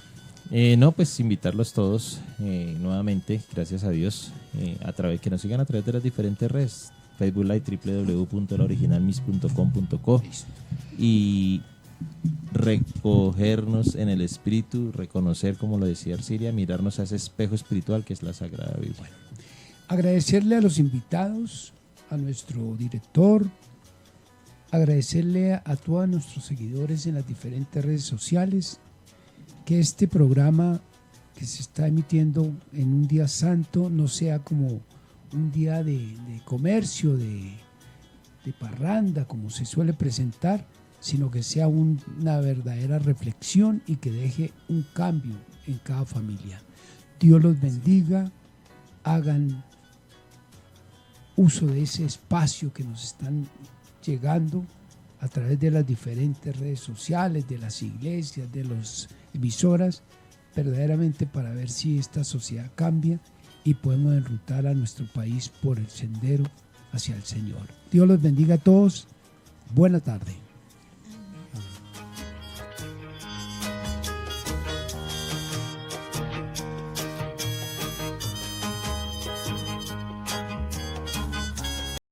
No, pues invitarlos todos nuevamente, gracias a Dios, a través que nos sigan a través de las diferentes redes, Facebook Live, www.laoriginalmis.com.co, y recogernos en el espíritu, reconocer, como lo decía Ercilia, mirarnos a ese espejo espiritual que es la Sagrada Biblia. Bueno, agradecerle a los invitados, a nuestro director, agradecerle a todos nuestros seguidores en las diferentes redes sociales, que este programa que se está emitiendo en un día santo no sea como un día de comercio, de parranda, como se suele presentar, sino que sea una verdadera reflexión y que deje un cambio en cada familia. Dios los bendiga, hagan uso de ese espacio que nos están llegando a través de las diferentes redes sociales, de las iglesias, de las emisoras, verdaderamente para ver si esta sociedad cambia y podemos enrutar a nuestro país por el sendero hacia el Señor. Dios los bendiga a todos. Buena tarde.